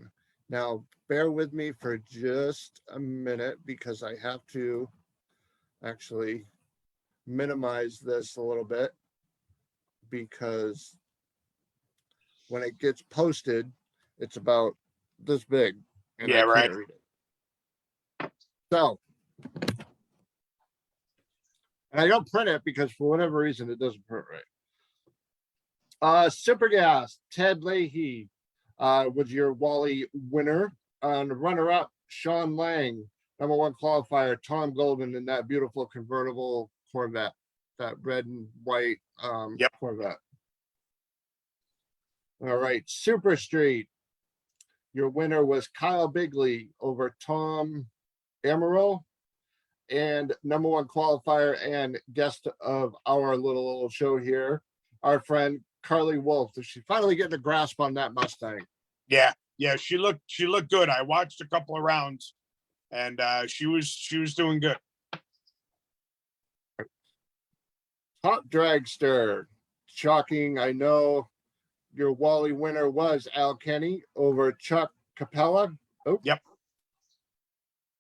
Speaker 1: Now, bear with me for just a minute because I have to actually minimize this a little bit because when it gets posted, it's about this big and
Speaker 2: Yeah,
Speaker 1: I
Speaker 2: right.
Speaker 1: can't read it. So, and I don't print it because for whatever reason, it doesn't print right. Super Gas, Ted Leahy was your Wally winner. And runner-up, Sean Lang. Number one qualifier, Tom Golden in that beautiful convertible Corvette, that red and white
Speaker 2: Yep.
Speaker 1: Corvette. All right, Super Street. Your winner was Kyle Bigley over Tom Amaral. And number one qualifier and guest of our little show here, our friend Carly Wolf. She's finally getting a grasp on that Mustang.
Speaker 2: Yeah, she looked good. I watched a couple of rounds, and she was doing good.
Speaker 1: Top dragster, shocking. I know your Wally winner was Al Kenny over Chuck Capella. Oh,
Speaker 2: Yep.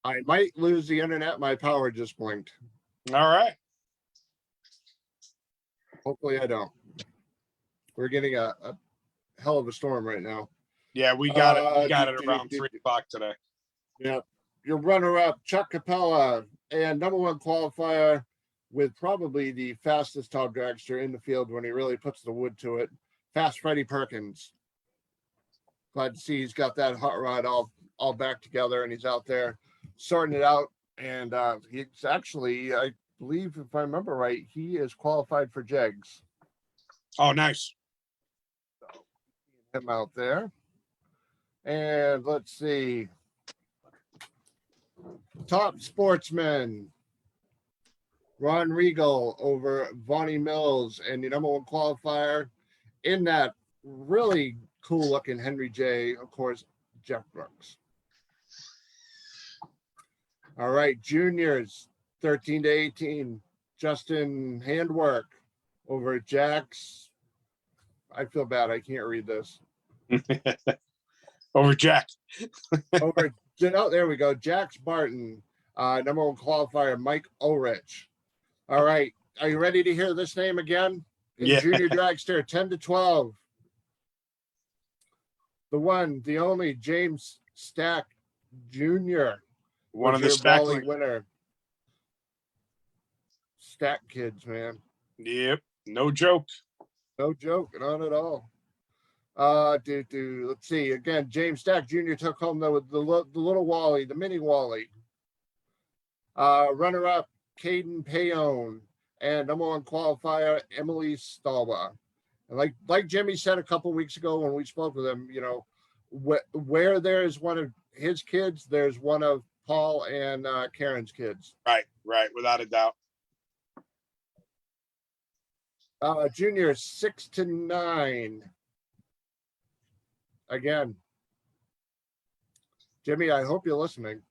Speaker 1: I might lose the internet. My power just blinked.
Speaker 2: All right.
Speaker 1: Hopefully I don't. We're getting a hell of a storm right now.
Speaker 2: Yeah, we got it. We got it around 3 o'clock today.
Speaker 1: Yeah. Your runner-up, Chuck Capella, and number one qualifier with probably the fastest top dragster in the field when he really puts the wood to it. Fast Freddie Perkins. Glad to see he's got that hot rod all back together and he's out there sorting it out. And he's actually, I believe, if I remember right, he is qualified for JEGS.
Speaker 2: Oh, nice.
Speaker 1: Him out there. And let's see. Top sportsman. Ron Regal over Vonnie Mills, and the number one qualifier in that really cool looking Henry J, of course, Jeff Brooks. All right, juniors, 13 to 18. Justin Handwork over Jax. I feel bad. I can't read this.
Speaker 2: Over Jack.
Speaker 1: Over, oh, there we go. Jax Barton, number one qualifier, Mike Ulrich. All right. Are you ready to hear this name again?
Speaker 2: Yeah.
Speaker 1: Junior dragster, 10 to 12. The one, the only James Stack Jr.
Speaker 2: One of the
Speaker 1: your
Speaker 2: Stack
Speaker 1: Wally
Speaker 2: Link.
Speaker 1: winner. Stack kids, man.
Speaker 2: Yep. No joke.
Speaker 1: No joke, not at all. Let's see. Again, James Stack Jr. took home the little Wally, the mini Wally. Runner-up, Caden Payon, and number one qualifier, Emily Stalba. And like Jimmy said a couple weeks ago when we spoke with him, you know, where there's one of his kids, there's one of Paul and Karen's kids.
Speaker 2: Right, without a doubt.
Speaker 1: Junior 6 to 9. Again, Jimmy, I hope you're listening.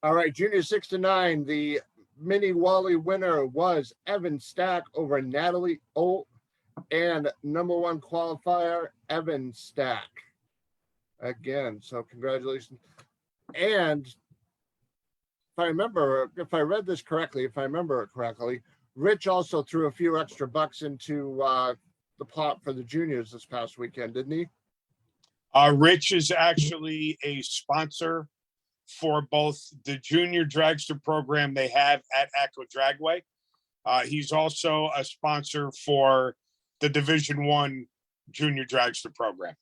Speaker 1: All right, junior 6 to 9. The mini Wally winner was Evan Stack over Natalie Olt, and number one qualifier, Evan Stack. Again, so congratulations. And if I read this correctly, if I remember it correctly, Rich also threw a few extra bucks into the pot for the juniors this past weekend, didn't he?
Speaker 2: Rich is actually a sponsor for both the junior dragster program they have at Echo Dragway. He's also a sponsor for the Division I junior dragster program.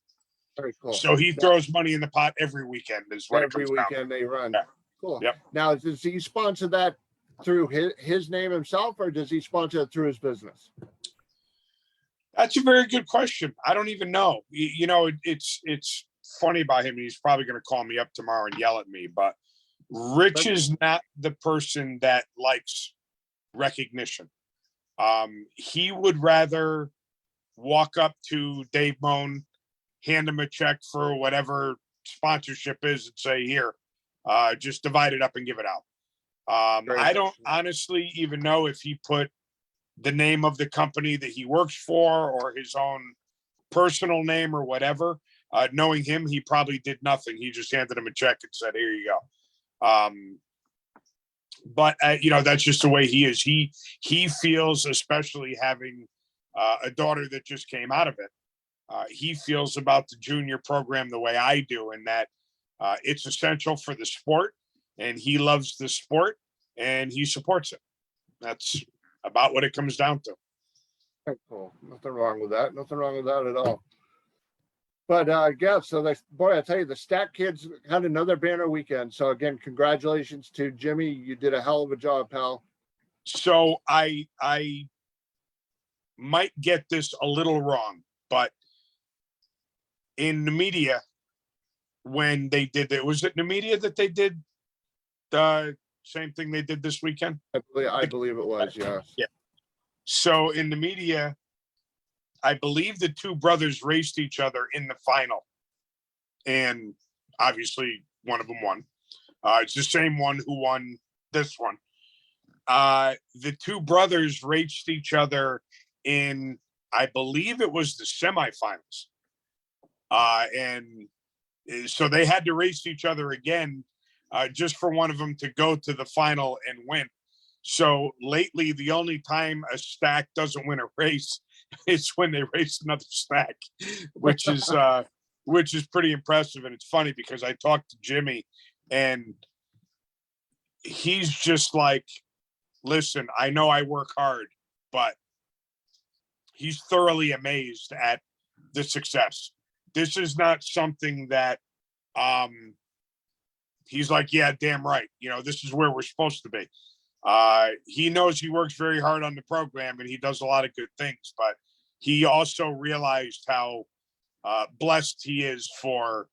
Speaker 1: Very cool.
Speaker 2: So he throws money in the pot every weekend is what
Speaker 1: every weekend they run.
Speaker 2: Yeah.
Speaker 1: Cool.
Speaker 2: Yep.
Speaker 1: Now, does he sponsor that through his name himself, or does he sponsor it through his business?
Speaker 2: That's a very good question. I don't even know. You know, it's funny about him. He's probably going to call me up tomorrow and yell at me, but Rich is not the person that likes recognition. He would rather walk up to Dave Moan, hand him a check for whatever sponsorship is and say, here, just divide it up and give it out.
Speaker 1: Very
Speaker 2: I don't
Speaker 1: nice.
Speaker 2: honestly even know if he put the name of the company that he works for or his own personal name or whatever. Knowing him, he probably did nothing. He just handed him a check and said, here you go. But that's just the way he is. He feels, especially having a daughter that just came out of it, he feels about the junior program the way I do, and that it's essential for the sport, and he loves the sport, and he supports it. That's about what it comes down to.
Speaker 1: Very cool. Nothing wrong with that. Nothing wrong with that at all. But yeah, so boy, I tell you, the Stack Kids had another banner weekend. So again, congratulations to Jimmy. You did a hell of a job, pal.
Speaker 2: So I might get this a little wrong, but in the media, when they did it, was it in the media that they did the same thing they did this weekend?
Speaker 1: I believe it was, yes.
Speaker 2: Yeah. So in the media, I believe the two brothers raced each other in the final, and obviously one of them won. It's the same one who won this one. The two brothers raced each other in, I believe it was the semifinals. And so they had to race each other again, just for one of them to go to the final and win. So lately, the only time a stack doesn't win a race is when they race another stack, which is pretty impressive. And it's funny because I talked to Jimmy, and he's just like, listen, I know I work hard, but he's thoroughly amazed at the success. This is not something that he's like, yeah, damn right. This is where we're supposed to be. He knows he works very hard on the program and he does a lot of good things, but he also realized how blessed he is for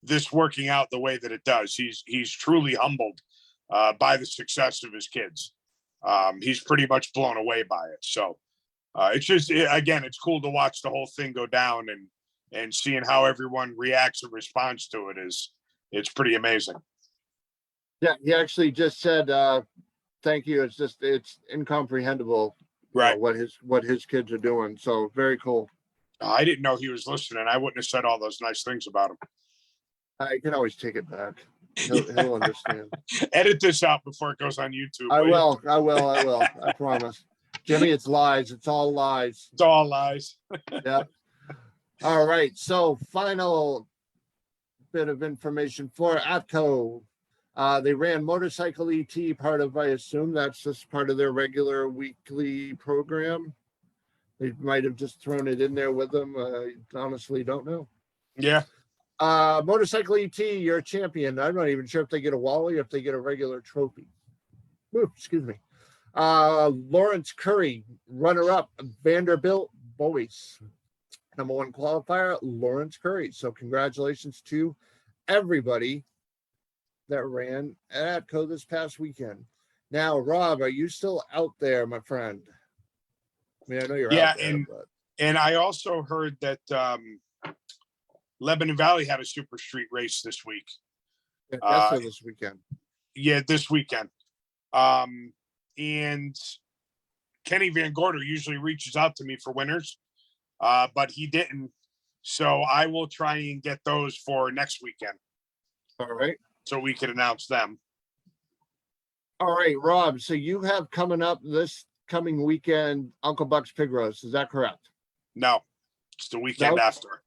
Speaker 2: this working out the way that it does. He's truly humbled by the success of his kids. He's pretty much blown away by it. So it's just, again, it's cool to watch the whole thing go down, and seeing how everyone reacts and responds to it it's pretty amazing.
Speaker 1: Yeah, he actually just said, thank you. It's incomprehensible,
Speaker 2: Right.
Speaker 1: what his kids are doing. So very cool.
Speaker 2: I didn't know he was listening. I wouldn't have said all those nice things about him.
Speaker 1: I can always take it back. He'll understand.
Speaker 2: Edit this out before it goes on YouTube.
Speaker 1: I will. I promise. Jimmy, it's lies. It's all lies.
Speaker 2: It's all lies.
Speaker 1: Yeah. All right. So final bit of information for ATCO. They ran Motorcycle ET, part of, I assume that's just part of their regular weekly program. They might have just thrown it in there with them. I honestly don't know.
Speaker 2: Yeah.
Speaker 1: Motorcycle ET, you're a champion. I'm not even sure if they get a Wally or if they get a regular trophy. Ooh, excuse me. Lawrence Curry, runner-up, Vanderbilt Boys. Number one qualifier, Lawrence Curry. So congratulations to everybody that ran at ATCO this past weekend. Now, Rob, are you still out there, my friend? I mean, I know you're out there.
Speaker 2: And I also heard that Lebanon Valley had a super street race this week.
Speaker 1: This weekend.
Speaker 2: Yeah, this weekend. And Kenny Van Gorder usually reaches out to me for winners, but he didn't. So I will try and get those for next weekend.
Speaker 1: All right.
Speaker 2: So we can announce them.
Speaker 1: All right, Rob. So you have coming up this coming weekend, Uncle Buck's Pig Roast. Is that correct?
Speaker 2: No, it's the weekend after.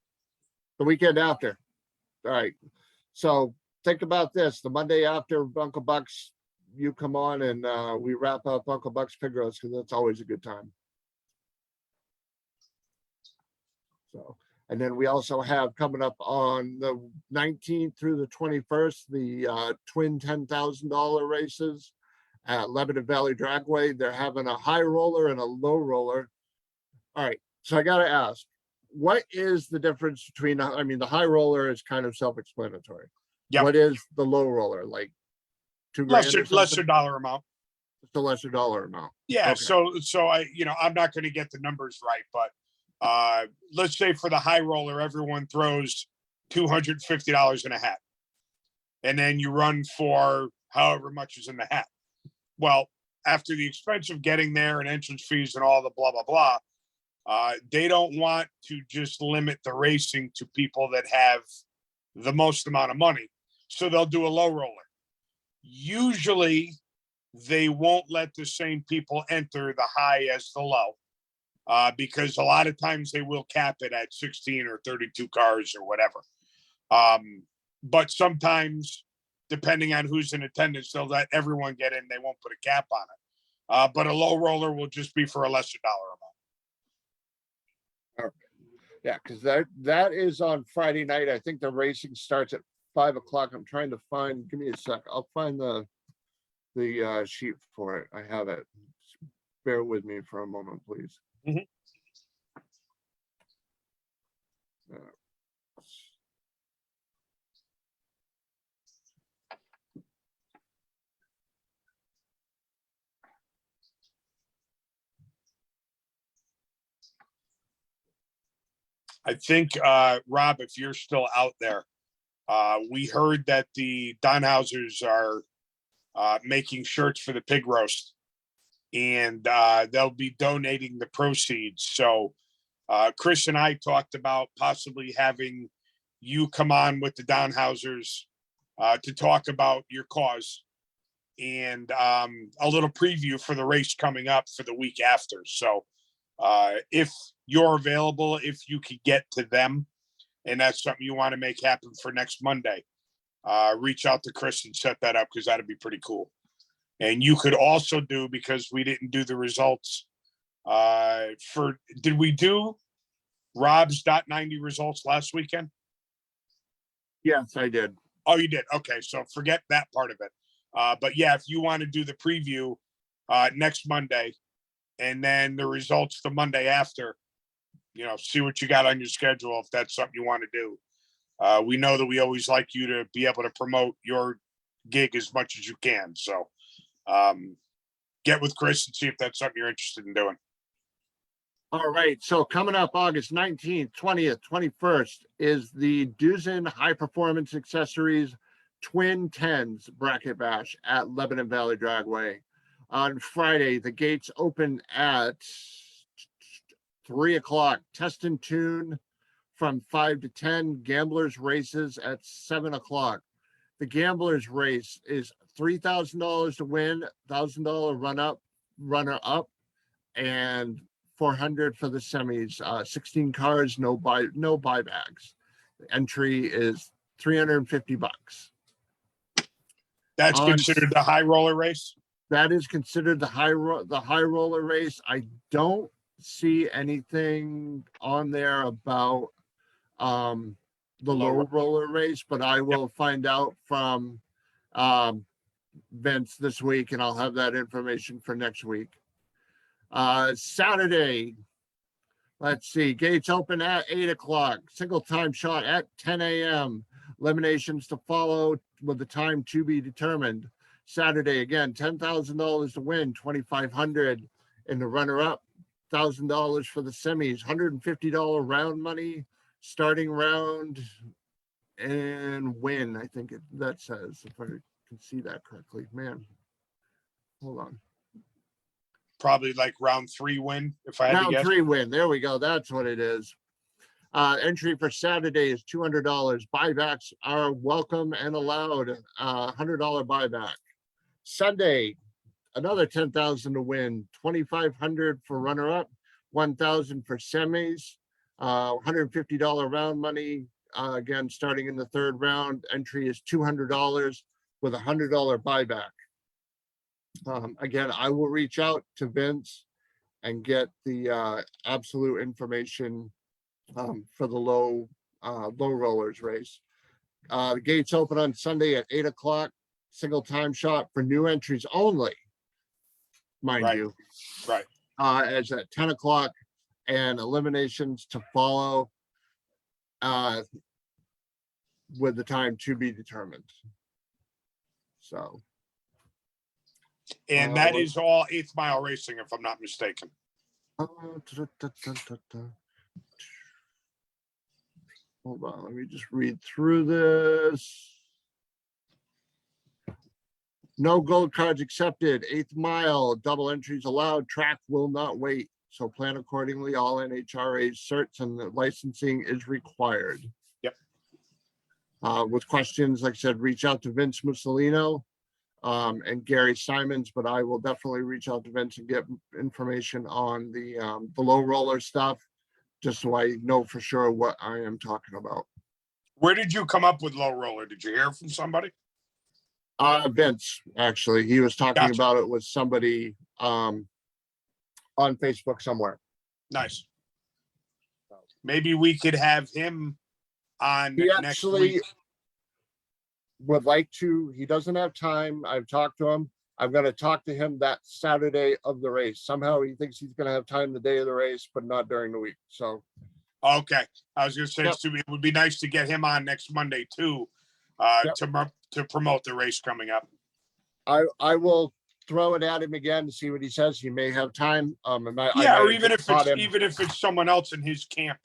Speaker 1: The weekend after. All right. So think about this. The Monday after Uncle Buck's, you come on and we wrap up Uncle Buck's Pig Roast, because that's always a good time. So, and then we also have coming up on the 19th through the 21st, the twin $10,000 races at Lebanon Valley Dragway. They're having a high roller and a low roller. All right. So I got to ask, what is the difference between, I mean, the high roller is kind of self-explanatory.
Speaker 2: Yep.
Speaker 1: What is the low roller? Like $2,000?
Speaker 2: Lesser dollar amount.
Speaker 1: It's a lesser dollar amount.
Speaker 2: Yeah.
Speaker 1: Okay.
Speaker 2: So I, I'm not going to get the numbers right, but let's say for the high roller, everyone throws $250 in a hat. And then you run for however much is in the hat. Well, after the expense of getting there and entrance fees and all the blah, blah, blah, they don't want to just limit the racing to people that have the most amount of money. So they'll do a low roller. Usually they won't let the same people enter the high as the low, because a lot of times they will cap it at 16 or 32 cars or whatever. But sometimes, depending on who's in attendance, they'll let everyone get in. They won't put a cap on it. But a low roller will just be for a lesser dollar amount.
Speaker 1: Yeah, because that is on Friday night. I think the racing starts at 5 o'clock. I'm trying to find, give me a sec. I'll find the sheet for it. I have it. Bear with me for a moment, please.
Speaker 2: Mhm. I think, Rob, if you're still out there, we heard that the Donhausers are making shirts for the pig roast, and they'll be donating the proceeds. So Chris and I talked about possibly having you come on with the Donhausers to talk about your cause and a little preview for the race coming up for the week after. So if you're available, if you could get to them, and that's something you want to make happen for next Monday, reach out to Chris and set that up, because that'd be pretty cool. And you could also do, because we didn't do the results did we do Rob's .90 results last weekend?
Speaker 1: Yes, I did.
Speaker 2: Oh, you did. Okay. So forget that part of it. But yeah, if you want to do the preview next Monday, and then the results the Monday after, see what you got on your schedule, if that's something you want to do. We know that we always like you to be able to promote your gig as much as you can. So get with Chris and see if that's something you're interested in doing.
Speaker 1: All right. So coming up August 19th, 20th, 21st is the Duzen High Performance Accessories Twin Tens Bracket Bash at Lebanon Valley Dragway. On Friday, the gates open at 3 o'clock. Test and tune from 5 to 10. Gamblers races at 7 o'clock. The Gamblers race is $3,000 to win, $1,000 runner up, and $400 for the semis. 16 cars, no buybacks. The entry is $350.
Speaker 2: That's considered the high roller race.
Speaker 1: That is considered the high roller race. I don't see anything on there about the low roller race, but I will find out from Vince this week, and I'll have that information for next week. Saturday, let's see, gates open at 8 o'clock, single time shot at 10 a.m. Eliminations to follow with the time to be determined. Saturday, again, $10,000 to win, $2,500 in the runner-up, $1,000 for the semis, $150 round money, starting round, and win. I think that says, if I can see that correctly. Man, hold on.
Speaker 2: Probably like round 3 win, if I had to guess.
Speaker 1: Round 3 win. There we go. That's what it is. Entry for Saturday is $200. Buybacks are welcome and allowed. $100 buyback. Sunday, another $10,000 to win. $2,500 for runner-up. $1,000 for semis. $150 round money. Again, starting in the third round. Entry is $200 with $100 buyback. Again, I will reach out to Vince and get the absolute information for the low rollers race. The gates open on Sunday at 8 o'clock. Single time shot for new entries only, mind you.
Speaker 2: Right.
Speaker 1: As at 10 o'clock, and eliminations to follow with the time to be determined. So.
Speaker 2: And that is all 8th Mile Racing, if I'm not mistaken.
Speaker 1: hold on, let me just read through this. No gold cards accepted. 8th mile, double entries allowed. Track will not wait. So plan accordingly. All NHRA certs and the licensing is required.
Speaker 2: Yep.
Speaker 1: With questions, like I said, reach out to Vince Mussolino and Gary Simons, but I will definitely reach out to Vince and get information on the low roller stuff, just so I know for sure what I am talking about.
Speaker 2: Where did you come up with low roller? Did you hear from somebody?
Speaker 1: Vince, actually, he was talking
Speaker 2: Gotcha.
Speaker 1: about it with somebody on Facebook somewhere.
Speaker 2: Nice. Maybe we could have him on
Speaker 1: He
Speaker 2: next
Speaker 1: actually
Speaker 2: week.
Speaker 1: would like to. He doesn't have time. I've talked to him. I'm going to talk to him that Saturday of the race. Somehow he thinks he's going to have time the day of the race, but not during the week. So,
Speaker 2: Okay. I was going to say,
Speaker 1: Yep.
Speaker 2: it would be nice to get him on next Monday too,
Speaker 1: Yep.
Speaker 2: to promote the race coming up.
Speaker 1: I will throw it at him again to see what he says. He may have time.
Speaker 2: Yeah, or even if it's someone else in his camp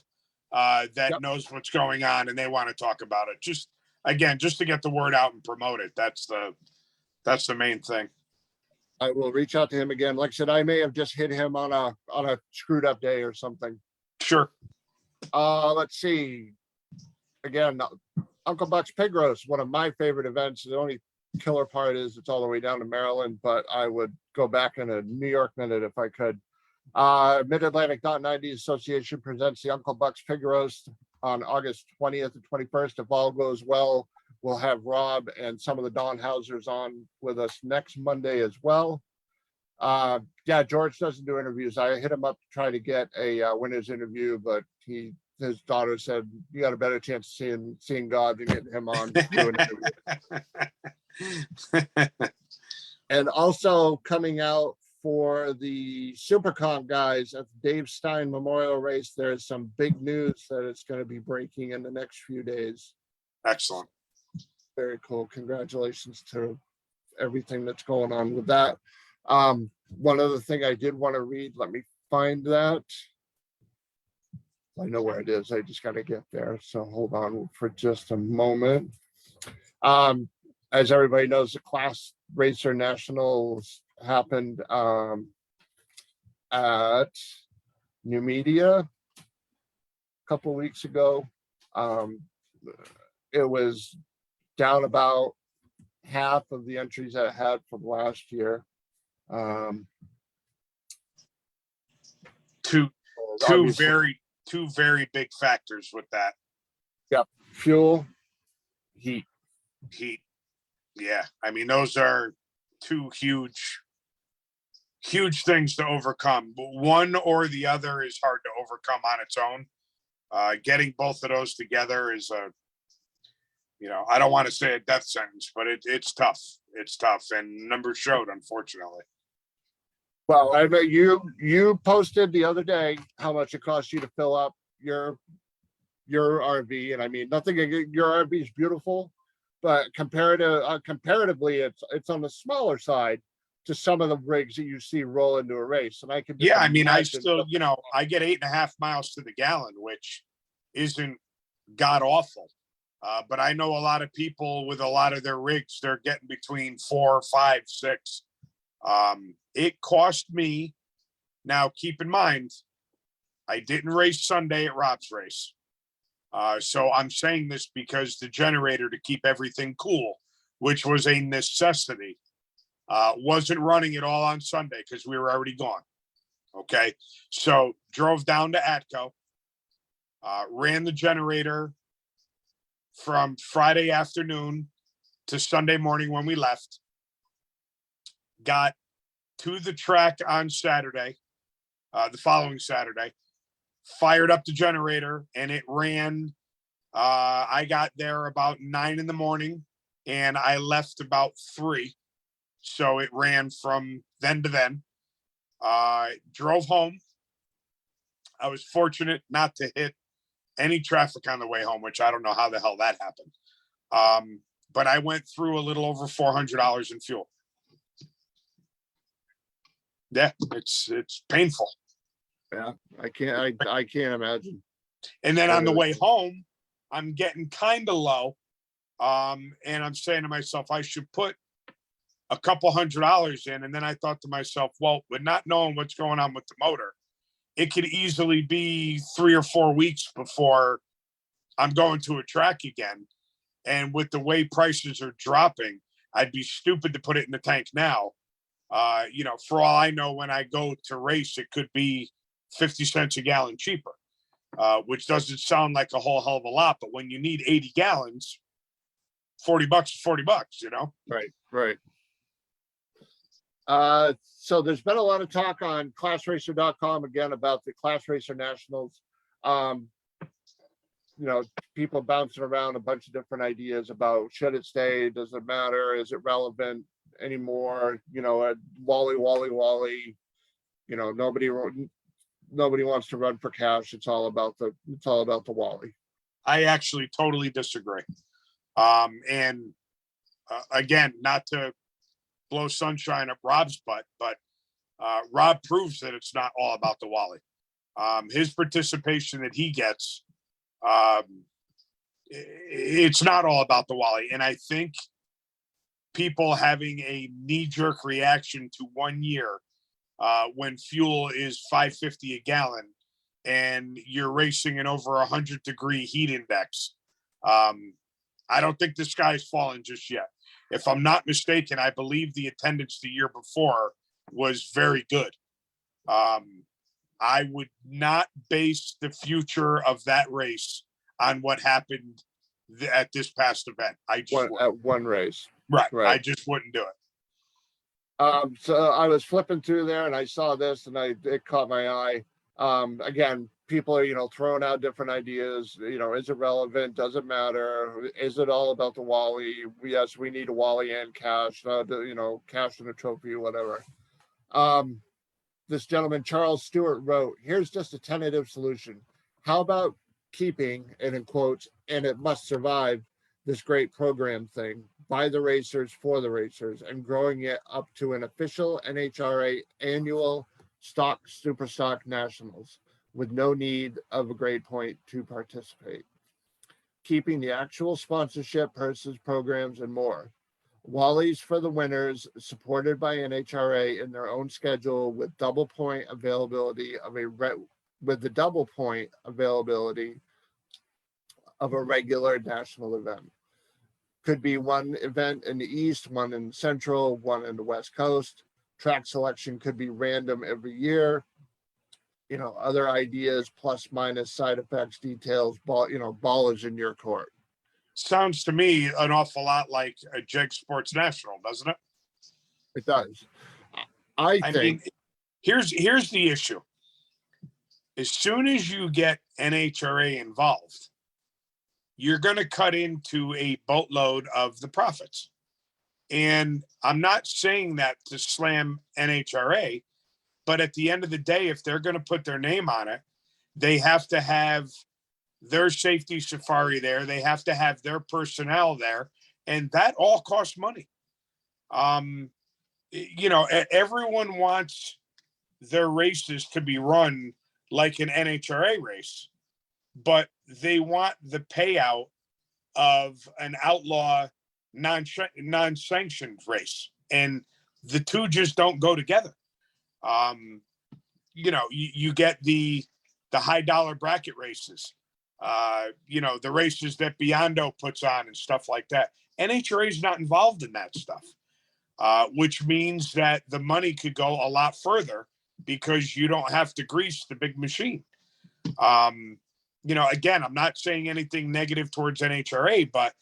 Speaker 2: that
Speaker 1: Yep.
Speaker 2: knows what's going on and they want to talk about it. Just to get the word out and promote it. That's the main thing.
Speaker 1: I will reach out to him again. Like I said, I may have just hit him on a screwed up day or something.
Speaker 2: Sure.
Speaker 1: Let's see. Again, Uncle Buck's Pig Roast, one of my favorite events. The only killer part is it's all the way down to Maryland, but I would go back in a New York minute if I could. Mid-Atlantic .90 Association presents the Uncle Buck's Pig Roast on August 20th and 21st. If all goes well, we'll have Rob and some of the Don Hausers on with us next Monday as well. Yeah, George doesn't do interviews. I hit him up to try to get a winner's interview, but his daughter said you got a better chance of seeing God than getting him on to do an interview. And also coming out for the SuperComp guys at the Dave Stein Memorial Race, there's some big news that it's going to be breaking in the next few days.
Speaker 2: Excellent.
Speaker 1: Very cool. Congratulations to everything that's going on with that. One other thing I did want to read, let me find that. I know where it is. I just got to get there. So hold on for just a moment. As everybody knows, the Class Racer Nationals happened at New Media a couple of weeks ago. It was down about half of the entries that it had from last year.
Speaker 2: Two very big factors with that.
Speaker 1: Yep. Fuel, heat.
Speaker 2: Yeah. I mean, those are two huge things to overcome, but one or the other is hard to overcome on its own. Getting both of those together is I don't want to say a death sentence, but it's tough. It's tough, and numbers showed, unfortunately.
Speaker 1: Well, I know you posted the other day how much it cost you to fill up your RV, and I mean nothing. Your RV is beautiful, but comparatively, it's on the smaller side to some of the rigs that you see roll into a race. And I can
Speaker 2: I mean, I still I get 8.5 miles to the gallon, which isn't god awful. But I know a lot of people with a lot of their rigs, they're getting between 4, 5, 6. It cost me. Now, keep in mind, I didn't race Sunday at Rob's race. So I'm saying this because the generator to keep everything cool, which was a necessity, wasn't running at all on Sunday because we were already gone. Okay. So drove down to Atco, ran the generator from Friday afternoon to Sunday morning when we left, got to the track on Saturday, the following Saturday, fired up the generator, and it ran. I got there about 9 a.m. and I left about 3. So it ran from then to then. Drove home. I was fortunate not to hit any traffic on the way home, which I don't know how the hell that happened. But I went through a little over $400 in fuel. Yeah, it's painful.
Speaker 1: Yeah, I can't imagine.
Speaker 2: And then on the way home, I'm getting kind of low. And I'm saying to myself, I should put a couple $100 in. And then I thought to myself, well, with not knowing what's going on with the motor, it could easily be 3 or 4 weeks before I'm going to a track again. And with the way prices are dropping, I'd be stupid to put it in the tank now. For all I know, when I go to race, it could be 50 cents a gallon cheaper, which doesn't sound like a whole hell of a lot. But when you need 80 gallons, $40 is $40,
Speaker 1: Right. So there's been a lot of talk on classracer.com again about the Class Racer Nationals. People bouncing around a bunch of different ideas about should it stay, does it matter, is it relevant anymore? Wally. Nobody wants to run for cash. It's all about the Wally.
Speaker 2: I actually totally disagree. Again, not to blow sunshine up Rob's butt, but Rob proves that it's not all about the Wally. His participation that he gets, it's not all about the Wally. And I think people having a knee-jerk reaction to 1 year when fuel is $5.50 a gallon and you're racing in over 100-degree heat index. I don't think the sky's fallen just yet. If I'm not mistaken, I believe the attendance the year before was very good. I would not base the future of that race on what happened at this past event.
Speaker 1: At one race.
Speaker 2: Right. I just wouldn't do it.
Speaker 1: So I was flipping through there and I saw this and it caught my eye. Again, people are, throwing out different ideas. Is it relevant? Does it matter? Is it all about the Wally? Yes, we need a Wally and cash, cash and a trophy, whatever. This gentleman, Charles Stewart, wrote, here's just a tentative solution. How about keeping, and in quotes, and it must survive, this great program thing by the racers for the racers and growing it up to an official NHRA annual super stock nationals with no need of a grade point to participate. Keeping the actual sponsorship, purses, programs, and more. Wally's for the winners, supported by NHRA in their own schedule with double point availability of the double point availability of a regular national event. Could be one event in the East, one in Central, one in the West Coast. Track selection could be random every year. Other ideas, plus, minus, side effects, details, ball is in your court.
Speaker 2: Sounds to me an awful lot like a JEG Sports National, doesn't it?
Speaker 1: It does. I think.
Speaker 2: Mean, here's the issue. As soon as you get NHRA involved, you're going to cut into a boatload of the profits. And I'm not saying that to slam NHRA, but at the end of the day, if they're going to put their name on it, they have to have their safety safari there. They have to have their personnel there. And that all costs money. Everyone wants their races to be run like an NHRA race, but they want the payout of an outlaw non-sanctioned race. And the two just don't go together. You get the high dollar bracket races, the races that Biondo puts on and stuff like that. NHRA is not involved in that stuff, which means that the money could go a lot further because you don't have to grease the big machine. Again, I'm not saying anything negative towards NHRA, but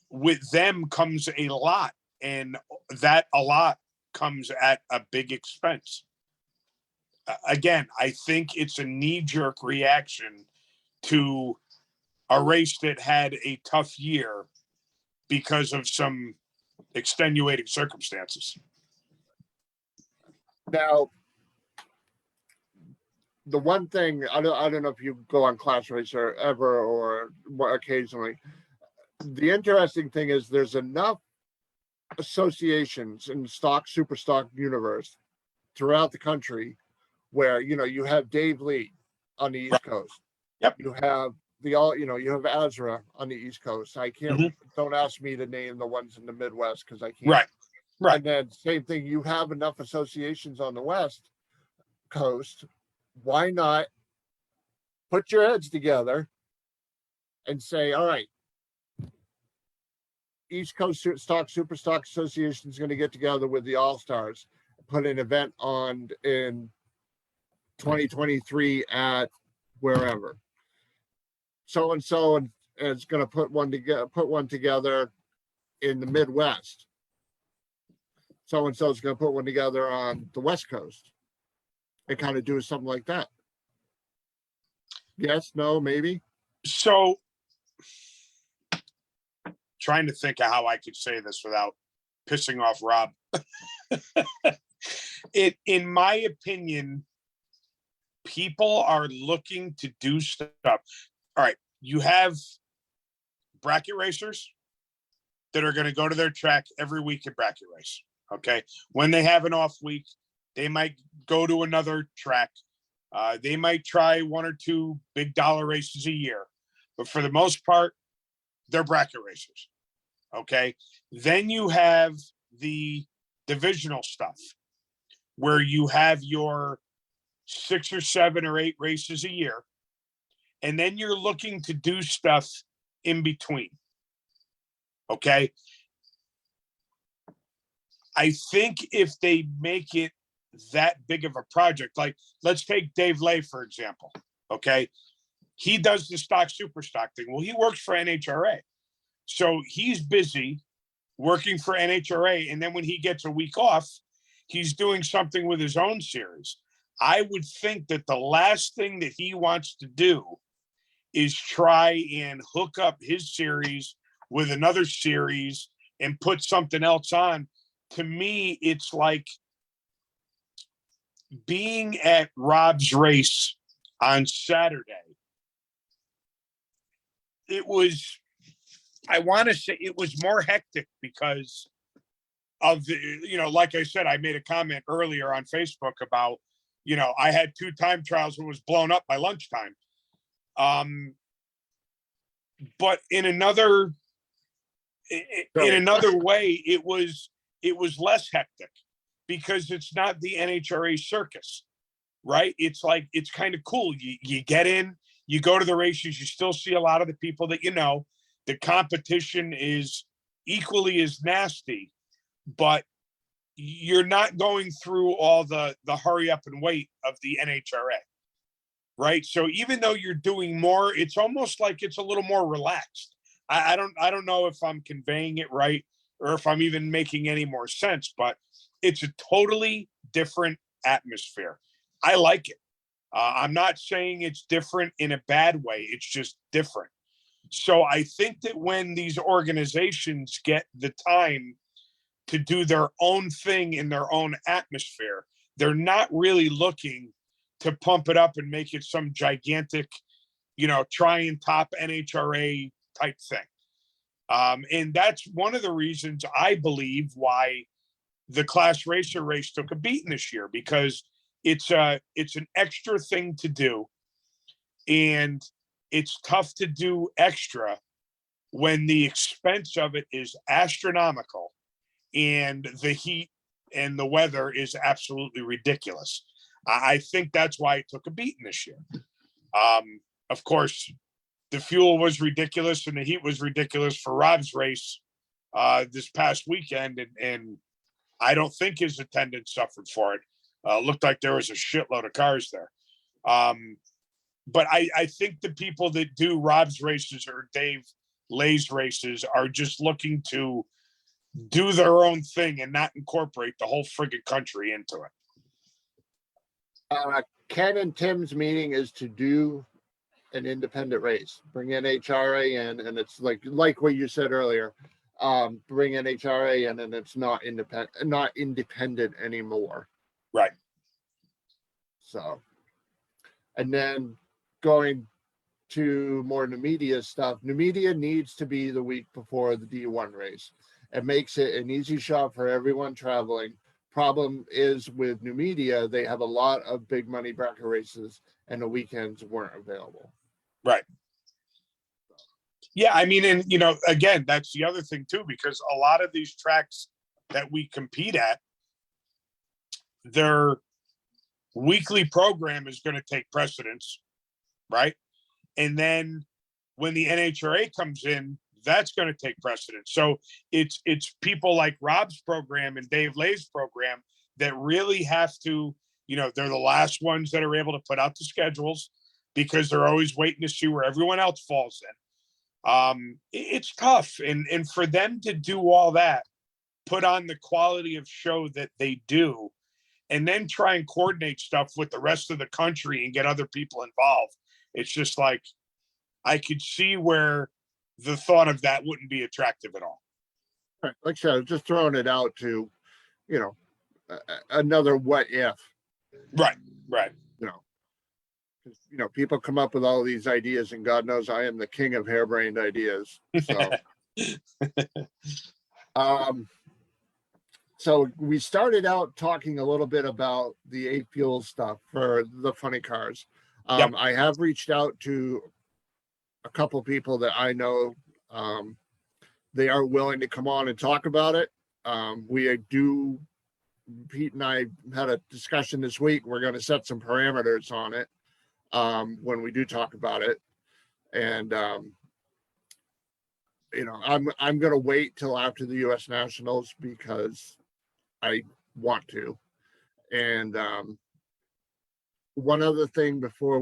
Speaker 2: with them comes a lot, and that a lot comes at a big expense. Again, I think it's a knee-jerk reaction to a race that had a tough year because of some extenuating circumstances.
Speaker 1: Now, the one thing, I don't know if you go on Class Racer ever or occasionally. The interesting thing is there's enough associations in the super stock universe throughout the country where, you have Dave Lee on the East Coast.
Speaker 2: Yep.
Speaker 1: You have the all, you have Azra on the East Coast. I can't,
Speaker 2: Mhm.
Speaker 1: don't ask me to name the ones in the Midwest because I can't.
Speaker 2: Right. Right.
Speaker 1: And then same thing, you have enough associations on the West Coast. Why not put your heads together and say, all right, East Coast Super Stock Association is going to get together with the All Stars, put an event on in 2023 at wherever. So and so and is going to put one together in the Midwest. So and so is going to put one together on the West Coast, and kind of do something like that. Yes, no, maybe.
Speaker 2: So, trying to think of how I could say this without pissing off Rob. In my opinion, people are looking to do stuff. All right, you have bracket racers that are going to go to their track every week at bracket race. Okay, when they have an off week, they might go to another track. They might try one or two big dollar races a year, but for the most part, they're bracket racers. Okay, then you have the divisional stuff where you have your 6 or 7 or 8 races a year, and then you're looking to do stuff in between. Okay, I think if they make it that big of a project, like let's take Dave Lay, for example. Okay, he does the stock super stock thing. Well, he works for NHRA, so he's busy working for NHRA, and then when he gets a week off, he's doing something with his own series. I would think that the last thing that he wants to do is try and hook up his series with another series and put something else on. To me, it's like being at Rob's race on Saturday. It was, I want to say it was more hectic because of the, like I said, I made a comment earlier on Facebook about, I had 2 time trials and was blown up by lunchtime. But in another way, it was less hectic because it's not the NHRA circus, right? It's like, it's kind of cool. You get in, you go to the races, you still see a lot of the people that the competition is equally as nasty, but you're not going through all the hurry up and wait of the NHRA, right? So even though you're doing more, it's almost like it's a little more relaxed. I don't know if I'm conveying it right or if I'm even making any more sense, but it's a totally different atmosphere. I like it. I'm not saying it's different in a bad way. It's just different. So I think that when these organizations get the time to do their own thing in their own atmosphere, they're not really looking to pump it up and make it some gigantic, try and top NHRA type thing. And that's one of the reasons I believe why the Class Racer race took a beating this year, because it's an extra thing to do, and it's tough to do extra when the expense of it is astronomical and the heat and the weather is absolutely ridiculous. I think that's why it took a beating this year. Of course, the fuel was ridiculous and the heat was ridiculous for Rob's race this past weekend, and I don't think his attendance suffered for it. Looked like there was a shitload of cars there. But I think the people that do Rob's races or Dave Lay's races are just looking to do their own thing and not incorporate the whole friggin' country into it.
Speaker 1: Ken and Tim's meeting is to do an independent race, bring NHRA in, and it's like what you said earlier, bring NHRA in, and it's not independent anymore.
Speaker 2: Right.
Speaker 1: So, and then going to more Numidia stuff, Numidia needs to be the week before the D1 race. It makes it an easy shot for everyone traveling. Problem is with Numidia, they have a lot of big money bracket races and the weekends weren't available.
Speaker 2: Right. Yeah, I mean, and again, that's the other thing too, because a lot of these tracks that we compete at, their weekly program is going to take precedence, right? And then when the NHRA comes in, that's going to take precedence. So it's people like Rob's program and Dave Lay's program that really have to, they're the last ones that are able to put out the schedules because they're always waiting to see where everyone else falls in. It's tough, and for them to do all that, put on the quality of show that they do, and then try and coordinate stuff with the rest of the country and get other people involved. It's just like, I could see where the thought of that wouldn't be attractive at all.
Speaker 1: Right. Like I said, I was just throwing it out to, you know, another what if,
Speaker 2: Right, right.
Speaker 1: you know, 'cause, people come up with all these ideas, and God knows I am the king of harebrained ideas. So, um, so we started out talking a little bit about the 8 fuel stuff for the funny cars.
Speaker 2: Yep.
Speaker 1: I have reached out to a couple people that I know. They are willing to come on and talk about it. Pete and I had a discussion this week. We're going to set some parameters on it when we do talk about it. And, I'm going to wait till after the U.S. Nationals because I want to. And one other thing before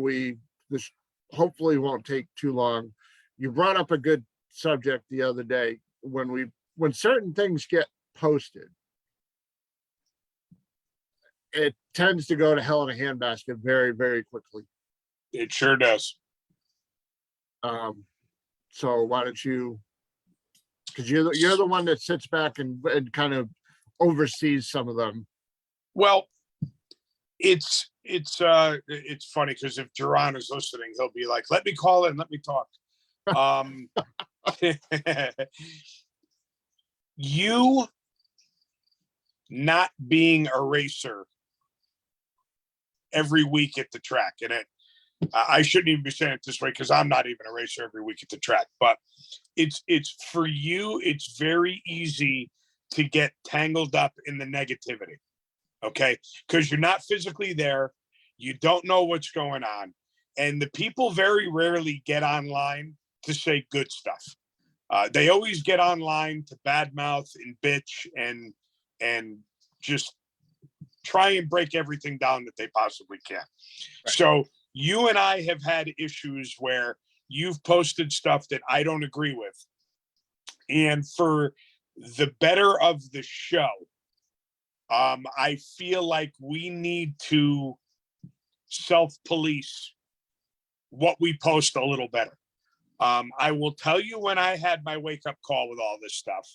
Speaker 1: this hopefully won't take too long. You brought up a good subject the other day. When certain things get posted, it tends to go to hell in a handbasket very, very quickly.
Speaker 2: It sure does.
Speaker 1: So why don't you, because you're the one that sits back and kind of oversees some of them.
Speaker 2: Well, it's funny because if Duran is listening, he'll be like, "Let me call in, let me talk." You not being a racer every week at the track, and I shouldn't even be saying it this way because I'm not even a racer every week at the track, but it's for you, it's very easy to get tangled up in the negativity. Okay, because you're not physically there, you don't know what's going on, and the people very rarely get online to say good stuff. They always get online to badmouth and bitch and just try and break everything down that they possibly can. Right. So you and I have had issues where you've posted stuff that I don't agree with, and for the better of the show, I feel like we need to self-police what we post a little better. I will tell you when I had my wake-up call with all this stuff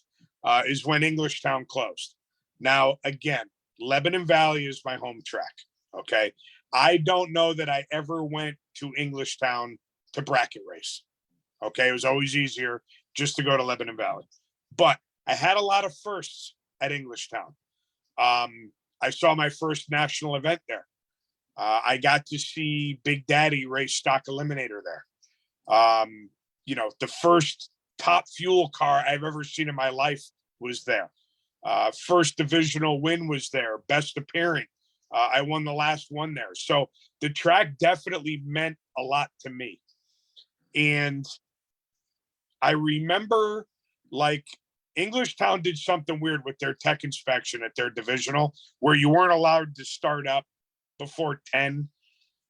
Speaker 2: is when Englishtown closed. Now, again, Lebanon Valley is my home track, okay? I don't know that I ever went to Englishtown to bracket race, okay? It was always easier just to go to Lebanon Valley. But I had a lot of firsts at Englishtown. I saw my first national event there. I got to see Big Daddy race Stock Eliminator there. The first top fuel car I've ever seen in my life was there. First divisional win was there. Best appearing. I won the last one there. So the track definitely meant a lot to me. And I remember Englishtown did something weird with their tech inspection at their divisional where you weren't allowed to start up before 10,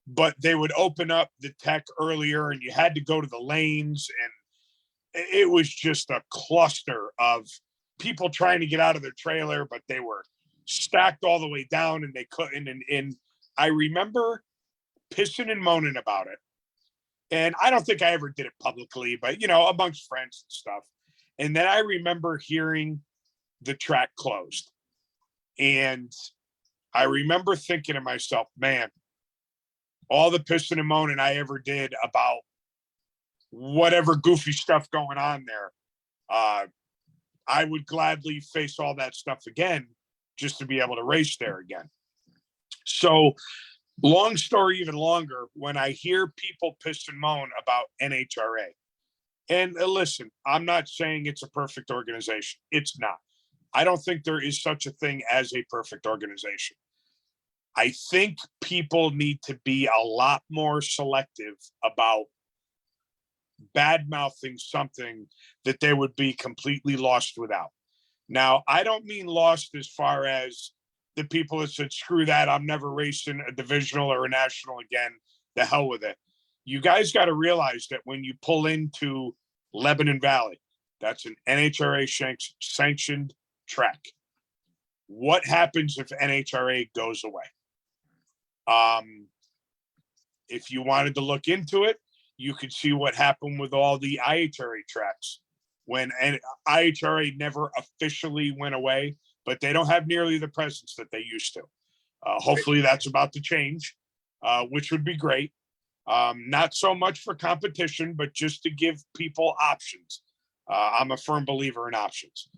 Speaker 2: but they would open up the tech earlier and you had to go to the lanes, and it was just a cluster of people trying to get out of their trailer, but they were stacked all the way down and they couldn't. And I remember pissing and moaning about it. And I don't think I ever did it publicly, but amongst friends and stuff. And then I remember hearing the track closed. And I remember thinking to myself, man, all the pissing and moaning I ever did about whatever goofy stuff going on there, I would gladly face all that stuff again just to be able to race there again. So long story even longer, when I hear people piss and moan about NHRA, And listen, I'm not saying it's a perfect organization. It's not. I don't think there is such a thing as a perfect organization. I think people need to be a lot more selective about bad mouthing something that they would be completely lost without. Now, I don't mean lost as far as the people that said, screw that, I'm never racing a divisional or a national again. The hell with it. You guys got to realize that when you pull into Lebanon Valley, that's an NHRA sanctioned track. What happens if NHRA goes away? If you wanted to look into it, you could see what happened with all the IHRA tracks when IHRA never officially went away, but they don't have nearly the presence that they used to. Hopefully that's about to change, which would be great. Not so much for competition, but just to give people options. I'm a firm believer in options.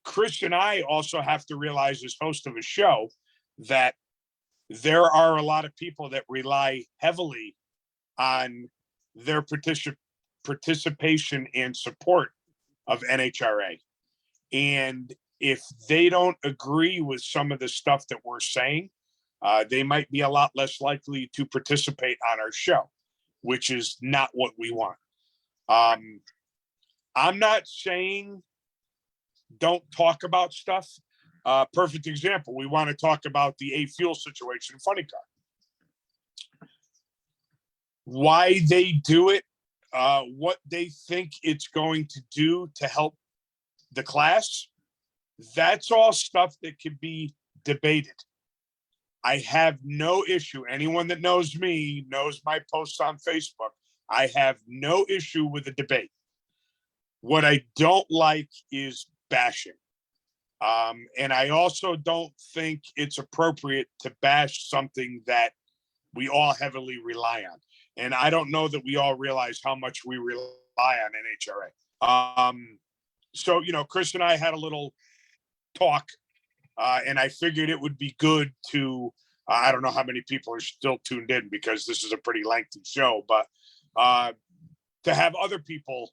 Speaker 2: Chris and I also have to realize, as host of a show, that there are a lot of people that rely heavily on their participation and support of NHRA. And if they don't agree with some of the stuff that we're saying, they might be a lot less likely to participate on our show, which is not what we want. I'm not saying don't talk about stuff. Perfect example. We want to talk about the A fuel situation in Funny Car. Why they do it, what they think it's going to do to help the class. That's all stuff that could be debated. I have no issue. Anyone that knows me knows my posts on Facebook. I have no issue with the debate. What I don't like is bashing. And I also don't think it's appropriate to bash something that we all heavily rely on. And I don't know that we all realize how much we rely on NHRA. So, Chris and I had a little talk, and I figured it would be good to, I don't know how many people are still tuned in because this is a pretty lengthy show, but to have other people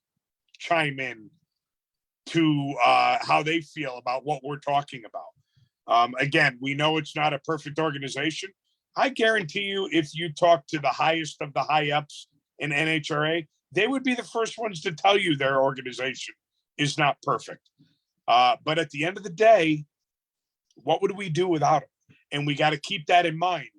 Speaker 2: chime in to how they feel about what we're talking about. Again, we know it's not a perfect organization. I guarantee you, if you talk to the highest of the high ups in NHRA, they would be the first ones to tell you their organization is not perfect. But at the end of the day, what would we do without them? And we got to keep that in mind.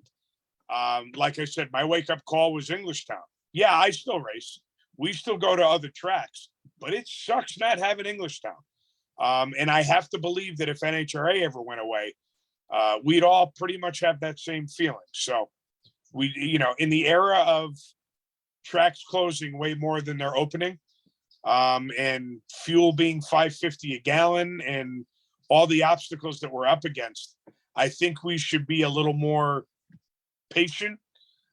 Speaker 2: Like I said, my wake up call was Englishtown. Yeah, I still race. We still go to other tracks, but it sucks not having Englishtown. And I have to believe that if NHRA ever went away, we'd all pretty much have that same feeling. So we, in the era of tracks closing way more than they're opening, and fuel being $5.50 a gallon and all the obstacles that we're up against, I think we should be a little more patient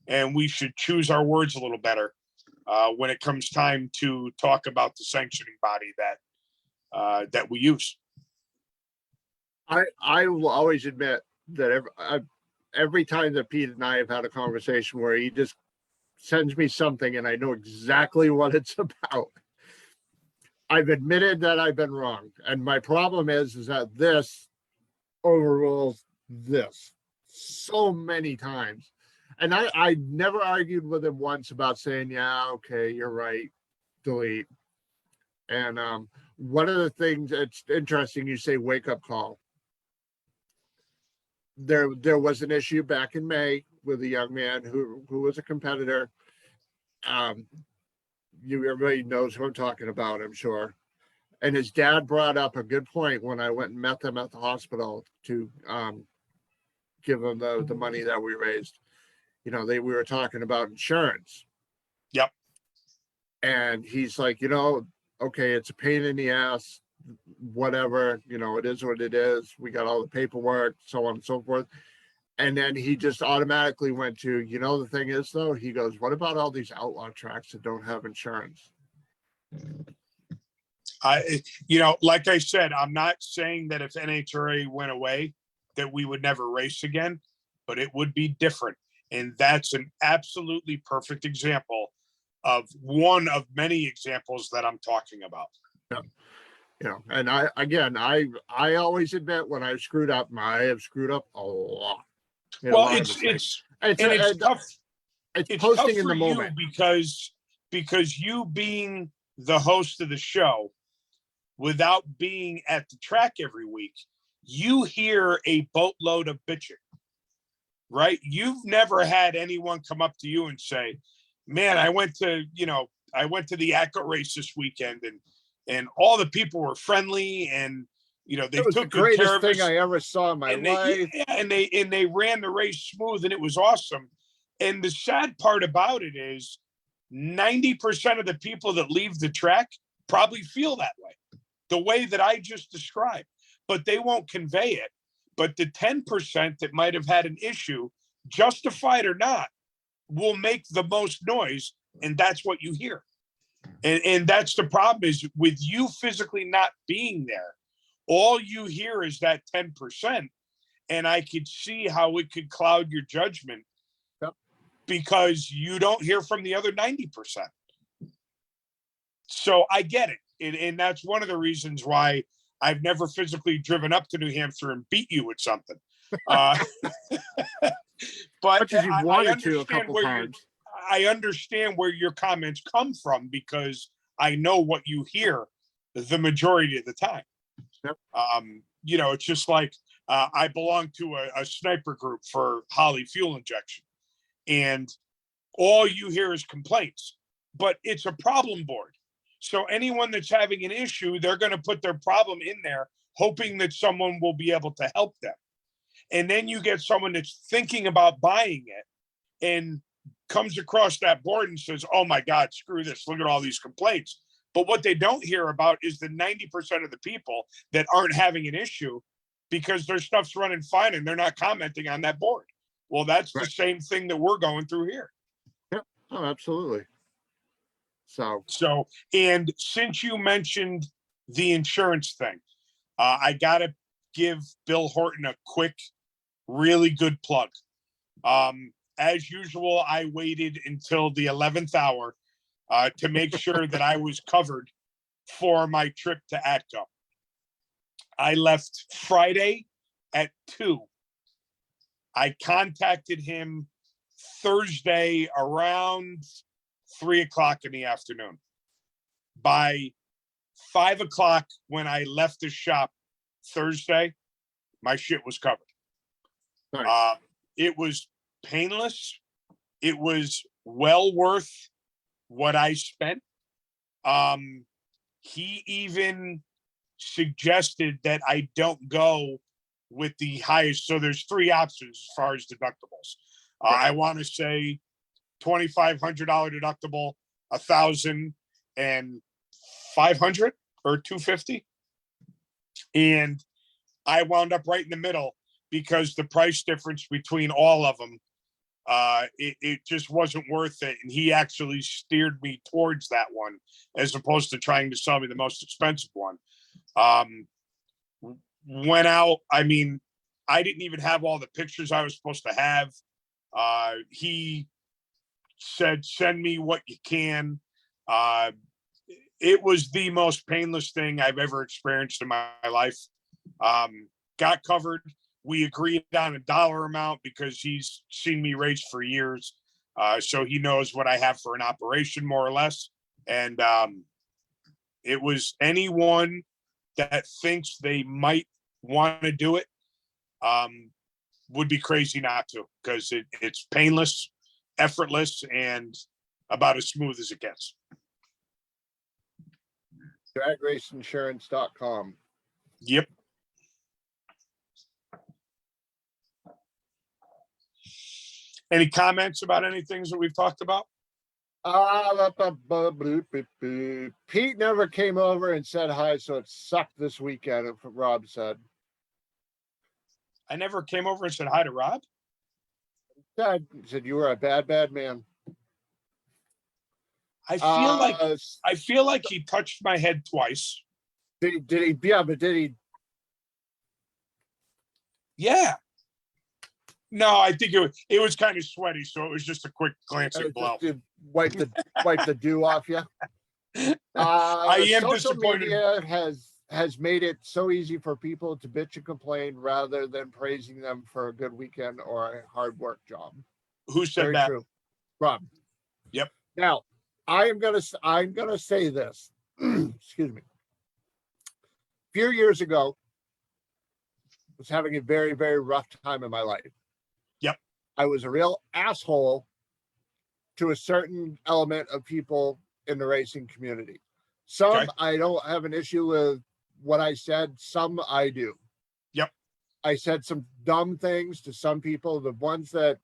Speaker 2: and we should choose our words a little better when it comes time to talk about the sanctioning body that we use.
Speaker 1: I will always admit that every time that Pete and I have had a conversation where he just sends me something and I know exactly what it's about, I've admitted that I've been wrong. And my problem is that this overrules this so many times. And I never argued with him once about saying, yeah, okay, you're right, delete. And one of the things that's interesting, you say wake up call. There was an issue back in May with a young man who was a competitor. Everybody knows who I'm talking about, I'm sure. And his dad brought up a good point when I went and met them at the hospital to give them the money that we raised. We were talking about insurance.
Speaker 2: Yep.
Speaker 1: And he's like, okay, it's a pain in the ass, whatever, it is what it is. We got all the paperwork, so on and so forth. And then he just automatically went to, the thing is though, he goes, what about all these outlaw tracks that don't have insurance?
Speaker 2: Like I said, I'm not saying that if NHRA went away, that we would never race again, but it would be different. And that's an absolutely perfect example of one of many examples that I'm talking about.
Speaker 1: And I always admit when I've screwed up, I have screwed up a lot. Made a
Speaker 2: Well,
Speaker 1: lot of
Speaker 2: it's
Speaker 1: mistakes.
Speaker 2: it's tough.
Speaker 1: It's
Speaker 2: It's tough
Speaker 1: posting in
Speaker 2: for
Speaker 1: the
Speaker 2: you
Speaker 1: moment.
Speaker 2: because you being the host of the show, without being at the track every week, you hear a boatload of bitching, right? You've never had anyone come up to you and say, man, I went to the ACCO race this weekend and all the people were friendly and, they
Speaker 1: It was the
Speaker 2: took good care
Speaker 1: greatest
Speaker 2: of
Speaker 1: thing
Speaker 2: us.
Speaker 1: I ever saw in my
Speaker 2: And
Speaker 1: life.
Speaker 2: they ran the race smooth and it was awesome. And the sad part about it is 90% of the people that leave the track probably feel that way, the way that I just described, but they won't convey it. But the 10% that might have had an issue, justified or not, will make the most noise. And that's what you hear. And that's the problem, is with you physically not being there, all you hear is that 10%. And I could see how it could cloud your judgment.
Speaker 1: Yep.
Speaker 2: Because you don't hear from the other 90%. So I get it. And that's one of the reasons why I've never physically driven up to New Hampshire and beat you with something. But
Speaker 1: Much as you've wanted to a couple times.
Speaker 2: I understand where your comments come from because I know what you hear the majority of the time.
Speaker 1: Yep.
Speaker 2: It's just like I belong to a sniper group for Holly fuel injection, and all you hear is complaints, but it's a problem board. So anyone that's having an issue, they're going to put their problem in there, hoping that someone will be able to help them. And then you get someone that's thinking about buying it and comes across that board and says, oh my God, screw this. Look at all these complaints. But what they don't hear about is the 90% of the people that aren't having an issue because their stuff's running fine and they're not commenting on that board. Well, that's right. The same thing that we're going through here.
Speaker 1: Yep. Oh, absolutely.
Speaker 2: So, and since you mentioned the insurance thing, I got to give Bill Horton a quick, really good plug. As usual, I waited until the 11th hour to make sure that I was covered for my trip to ATCO. I left Friday at 2. I contacted him Thursday around 3:00 in the afternoon. By 5:00, when I left the shop Thursday, my shit was covered. Nice. It was painless. It was well worth what I spent. He even suggested that I don't go with the highest. So there's 3 options as far as deductibles. Right. I want to say $2,500 deductible, $1,000 and $500 or $250. And I wound up right in the middle because the price difference between all of them, it just wasn't worth it. And he actually steered me towards that one as opposed to trying to sell me the most expensive one. Went out. I mean, I didn't even have all the pictures I was supposed to have. He said, send me what you can. It was the most painless thing I've ever experienced in my life. Got covered. We agreed on a dollar amount because he's seen me race for years. So he knows what I have for an operation, more or less. And it was anyone that thinks they might want to do it would be crazy not to, because it's painless, effortless, and about as smooth as it gets.
Speaker 1: DragRaceInsurance.com.
Speaker 2: Yep. Any comments about any things that we've talked about?
Speaker 1: Pete never came over and said hi, so it sucked this weekend, Rob said.
Speaker 2: I never came over and said hi to Rob?
Speaker 1: Yeah, he said you were a bad man.
Speaker 2: I feel like he touched my head twice.
Speaker 1: Did he? Yeah, but did he?
Speaker 2: Yeah. No, I think it was kind of sweaty, so it was just a quick glancing blow.
Speaker 1: Just to wipe the dew off you.
Speaker 2: I am
Speaker 1: Social
Speaker 2: disappointed.
Speaker 1: media has made it so easy for people to bitch and complain rather than praising them for a good weekend or a hard work job.
Speaker 2: Who said
Speaker 1: Very
Speaker 2: that?
Speaker 1: true, Rob.
Speaker 2: Yep.
Speaker 1: Now, I'm gonna say this. Excuse me. A few years ago, I was having a very, very rough time in my life.
Speaker 2: Yep.
Speaker 1: I was a real asshole to a certain element of people in the racing community. Some
Speaker 2: Okay.
Speaker 1: I don't have an issue with what I said, some I do.
Speaker 2: Yep.
Speaker 1: I said some dumb things to some people. The ones that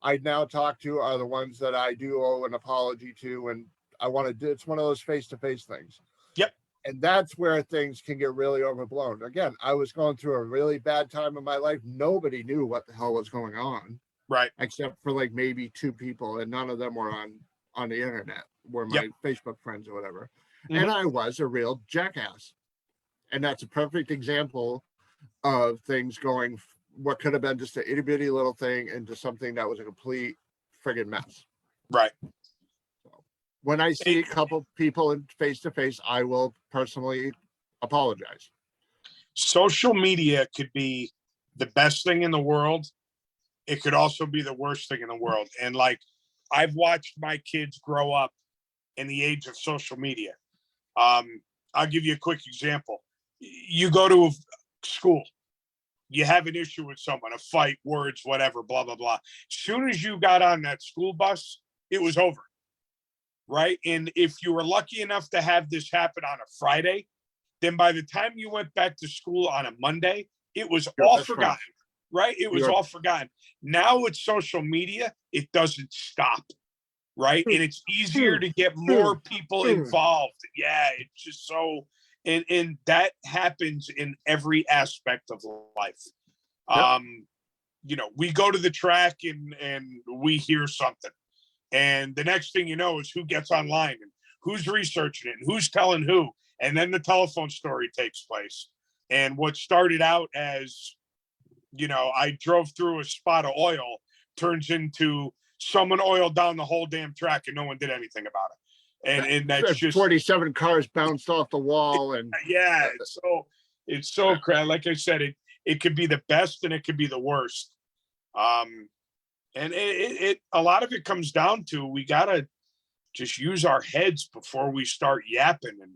Speaker 1: I now talk to are the ones that I do owe an apology to, and I want to do. It's one of those face-to-face things.
Speaker 2: Yep.
Speaker 1: And that's where things can get really overblown. Again, I was going through a really bad time in my life. Nobody knew what the hell was going on,
Speaker 2: Right.
Speaker 1: except for like maybe two people, and none of them were on the internet, were my Facebook friends or whatever.
Speaker 2: Mhm.
Speaker 1: And I was a real jackass. And that's a perfect example of things going what could have been just an itty bitty little thing into something that was a complete friggin' mess.
Speaker 2: Right.
Speaker 1: When I see a couple people in face to face, I will personally apologize.
Speaker 2: Social media could be the best thing in the world. It could also be the worst thing in the world. And like, I've watched my kids grow up in the age of social media. I'll give you a quick example. You go to a school, you have an issue with someone, a fight, words, whatever, blah, blah, blah. As soon as you got on that school bus, it was over. Right. And if you were lucky enough to have this happen on a Friday, then by the time you went back to school on a Monday, it was all forgotten. Right. It was all forgotten. Now with social media, it doesn't stop. Right. And it's easier to get more people involved. Yeah. It's just so, and that happens in every aspect of life. You know, we go to the track and we hear something. And the next thing you know is who gets online and who's researching it and who's telling who. And then the telephone story takes place. And what started out as, you know, I drove through a spot of oil turns into someone oiled down the whole damn track and no one did anything about it. And that's just
Speaker 1: 47 cars bounced off the wall. And
Speaker 2: yeah, it's so crazy. Like I said, it could be the best and it could be the worst. And it a lot of it comes down to we gotta just use our heads before we start yapping. And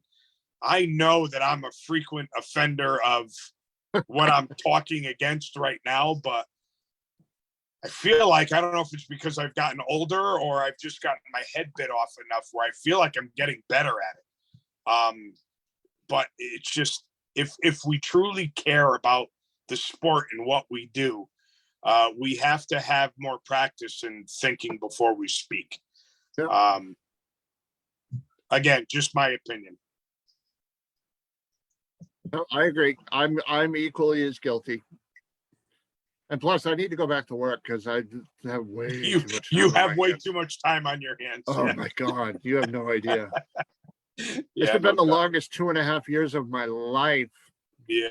Speaker 2: I know that I'm a frequent offender of what I'm talking against right now, but I feel like I don't know if it's because I've gotten older or I've just gotten my head bit off enough where I feel like I'm getting better at it. But it's just if we truly care about the sport and what we do, we have to have more practice in thinking before we speak.
Speaker 1: Yeah.
Speaker 2: Again, just my opinion.
Speaker 1: No, I agree. I'm equally as guilty. And plus, I need to go back to work because I have way too much time.
Speaker 2: You have way too much time on your hands.
Speaker 1: Oh my God, you have no idea.
Speaker 2: Yeah,
Speaker 1: This has been the longest 2.5 years of my life.
Speaker 2: Yeah.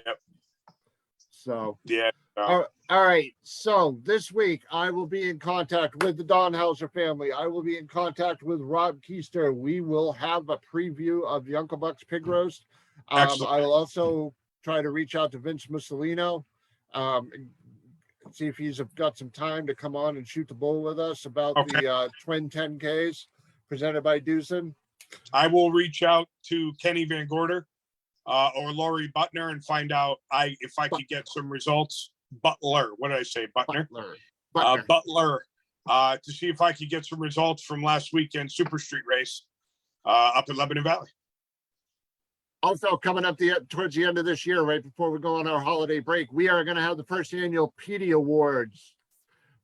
Speaker 1: So
Speaker 2: yeah.
Speaker 1: All right. So this week I will be in contact with the Donhauser family. I will be in contact with Rob Keister. We will have a preview of the Uncle Buck's Pig Roast. I will also try to reach out to Vince Mussolino, see if he's got some time to come on and shoot the bull with us about the twin 10Ks presented by Doosan.
Speaker 2: I will reach out to Kenny Van Gorder or Laurie Butner and find out if I could get some results. Butler, what did I say? Butner. Butler. To see if I could get some results from last weekend's Super Street race up in Lebanon Valley.
Speaker 1: Also, coming up towards the end of this year, right before we go on our holiday break, we are going to have the first annual PD Awards.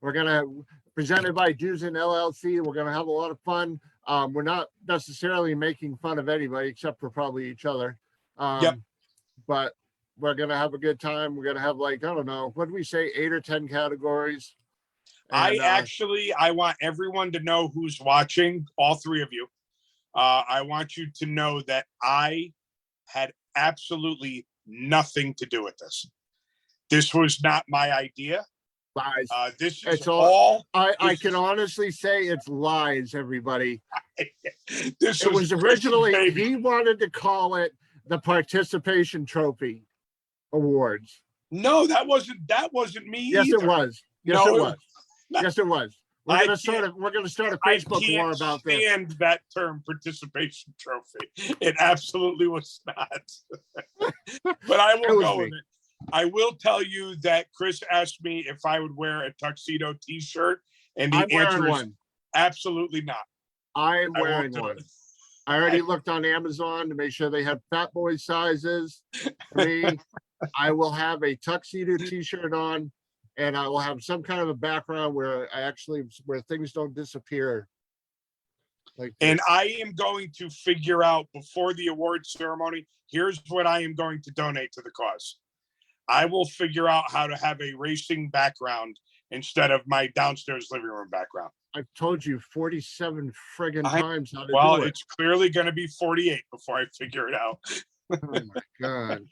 Speaker 1: We're going to presented by Doosan LLC. We're going to have a lot of fun. We're not necessarily making fun of anybody except for probably each other. But we're going to have a good time. We're going to have I don't know, what do we say, 8 or 10 categories? And,
Speaker 2: I want everyone to know who's watching, all three of you. I want you to know that I had absolutely nothing to do with this. This was not my idea.
Speaker 1: Lies.
Speaker 2: This is
Speaker 1: It's all-
Speaker 2: all,
Speaker 1: I
Speaker 2: this
Speaker 1: can
Speaker 2: is-
Speaker 1: honestly say it's lies, everybody.
Speaker 2: this
Speaker 1: It was
Speaker 2: Chris's
Speaker 1: originally,
Speaker 2: baby.
Speaker 1: he wanted to call it the Participation Trophy Awards.
Speaker 2: No, that wasn't me
Speaker 1: Yes,
Speaker 2: either.
Speaker 1: it was. Yes,
Speaker 2: No,
Speaker 1: it
Speaker 2: it-
Speaker 1: was. Yes, it was.
Speaker 2: I
Speaker 1: We're gonna start a
Speaker 2: I
Speaker 1: Facebook war
Speaker 2: can't
Speaker 1: about this.
Speaker 2: stand that term participation trophy. It absolutely was not. But I
Speaker 1: It
Speaker 2: will
Speaker 1: was
Speaker 2: go
Speaker 1: me.
Speaker 2: with it. I will tell you that Chris asked me if I would wear a tuxedo t-shirt, and the
Speaker 1: I'm wearing
Speaker 2: answer is
Speaker 1: one.
Speaker 2: absolutely not.
Speaker 1: I'm
Speaker 2: I
Speaker 1: wearing
Speaker 2: won't do
Speaker 1: one.
Speaker 2: it.
Speaker 1: I already looked on Amazon to make sure they had fat boy sizes. For me, I will have a tuxedo t-shirt on, and I will have some kind of a background where things don't disappear. Like
Speaker 2: And
Speaker 1: this.
Speaker 2: I am going to figure out before the award ceremony, here's what I am going to donate to the cause. I will figure out how to have a racing background instead of my downstairs living room background.
Speaker 1: I've told you 47 friggin'
Speaker 2: I-
Speaker 1: times how to
Speaker 2: Well,
Speaker 1: do it.
Speaker 2: it's clearly going to be 48 before I figure it out.
Speaker 1: Oh my God.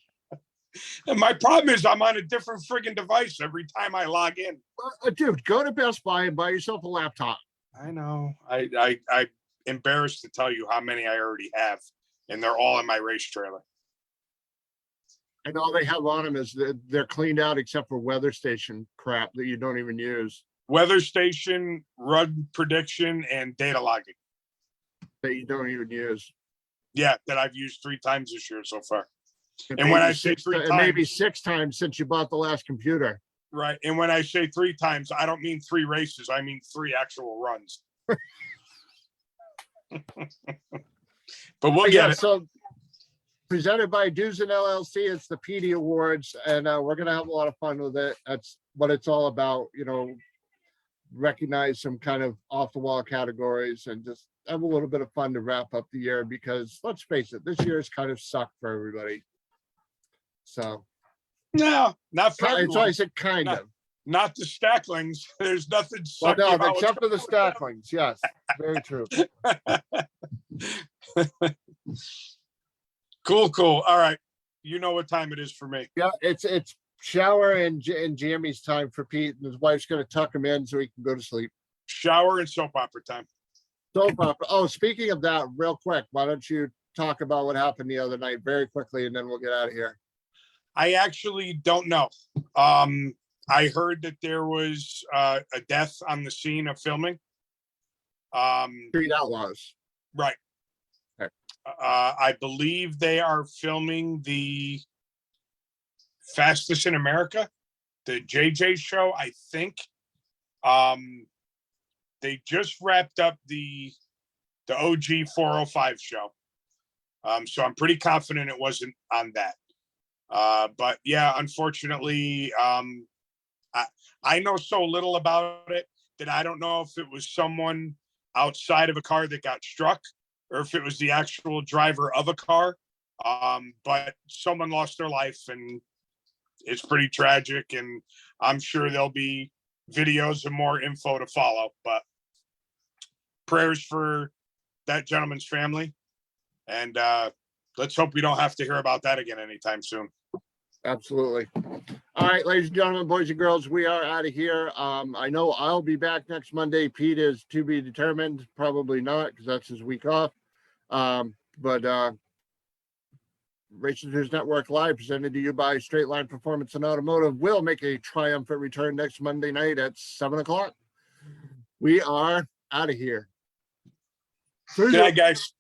Speaker 2: And my problem is I'm on a different friggin' device every time I log in.
Speaker 1: Dude, go to Best Buy and buy yourself a laptop.
Speaker 2: I know. I'm embarrassed to tell you how many I already have, and they're all in my race trailer.
Speaker 1: And all they have on them is they're cleaned out except for weather station crap that you don't even use,
Speaker 2: Weather station, run prediction, and data logging.
Speaker 1: that you don't even use.
Speaker 2: Yeah, that I've used 3 times this year so far. And when
Speaker 1: maybe
Speaker 2: I say 3 times,
Speaker 1: maybe 6 times since you bought the last computer.
Speaker 2: right? And when I say 3 times, I don't mean 3 races. I mean 3 actual runs. But we'll get it.
Speaker 1: So presented by Dues and LLC, it's the PD Awards, and we're gonna have a lot of fun with it. That's what it's all about, recognize some kind of off the wall categories and just have a little bit of fun to wrap up the year, because let's face it, this year's kind of sucked for everybody. So
Speaker 2: No, not for
Speaker 1: it's
Speaker 2: everyone.
Speaker 1: always said kind
Speaker 2: No.
Speaker 1: of.
Speaker 2: Not the stacklings. There's nothing.
Speaker 1: Well,
Speaker 2: sucky
Speaker 1: no,
Speaker 2: about what's
Speaker 1: except for the
Speaker 2: going on.
Speaker 1: stacklings. Yes, very true.
Speaker 2: Cool. All right. You know what time it is for me.
Speaker 1: Yeah, it's shower and Jamie's time for Pete, and his wife's gonna tuck him in so he can go to sleep.
Speaker 2: Shower and soap opera time.
Speaker 1: Soap opera. Oh, speaking of that, real quick, why don't you talk about what happened the other night very quickly, and then we'll get out of here.
Speaker 2: I actually don't know. I heard that there was a death on the scene of filming.
Speaker 1: Street Outlaws.
Speaker 2: Right.
Speaker 1: Okay.
Speaker 2: I believe they are filming the Fastest in America, the JJ show, I think. They just wrapped up the OG 405 show. So I'm pretty confident it wasn't on that. But yeah, unfortunately, I know so little about it that I don't know if it was someone outside of a car that got struck or if it was the actual driver of a car. But someone lost their life, and it's pretty tragic. And I'm sure there'll be videos and more info to follow. But prayers for that gentleman's family. And let's hope we don't have to hear about that again anytime soon.
Speaker 1: Absolutely. All right, ladies and gentlemen, boys and girls, we are out of here. I know I'll be back next Monday. Pete is to be determined, probably not, because that's his week off. But Racing News Network Live, presented to you by Straight Line Performance and Automotive, will make a triumphant return next Monday night at 7 o'clock. We are out of here.
Speaker 2: Good night, guys.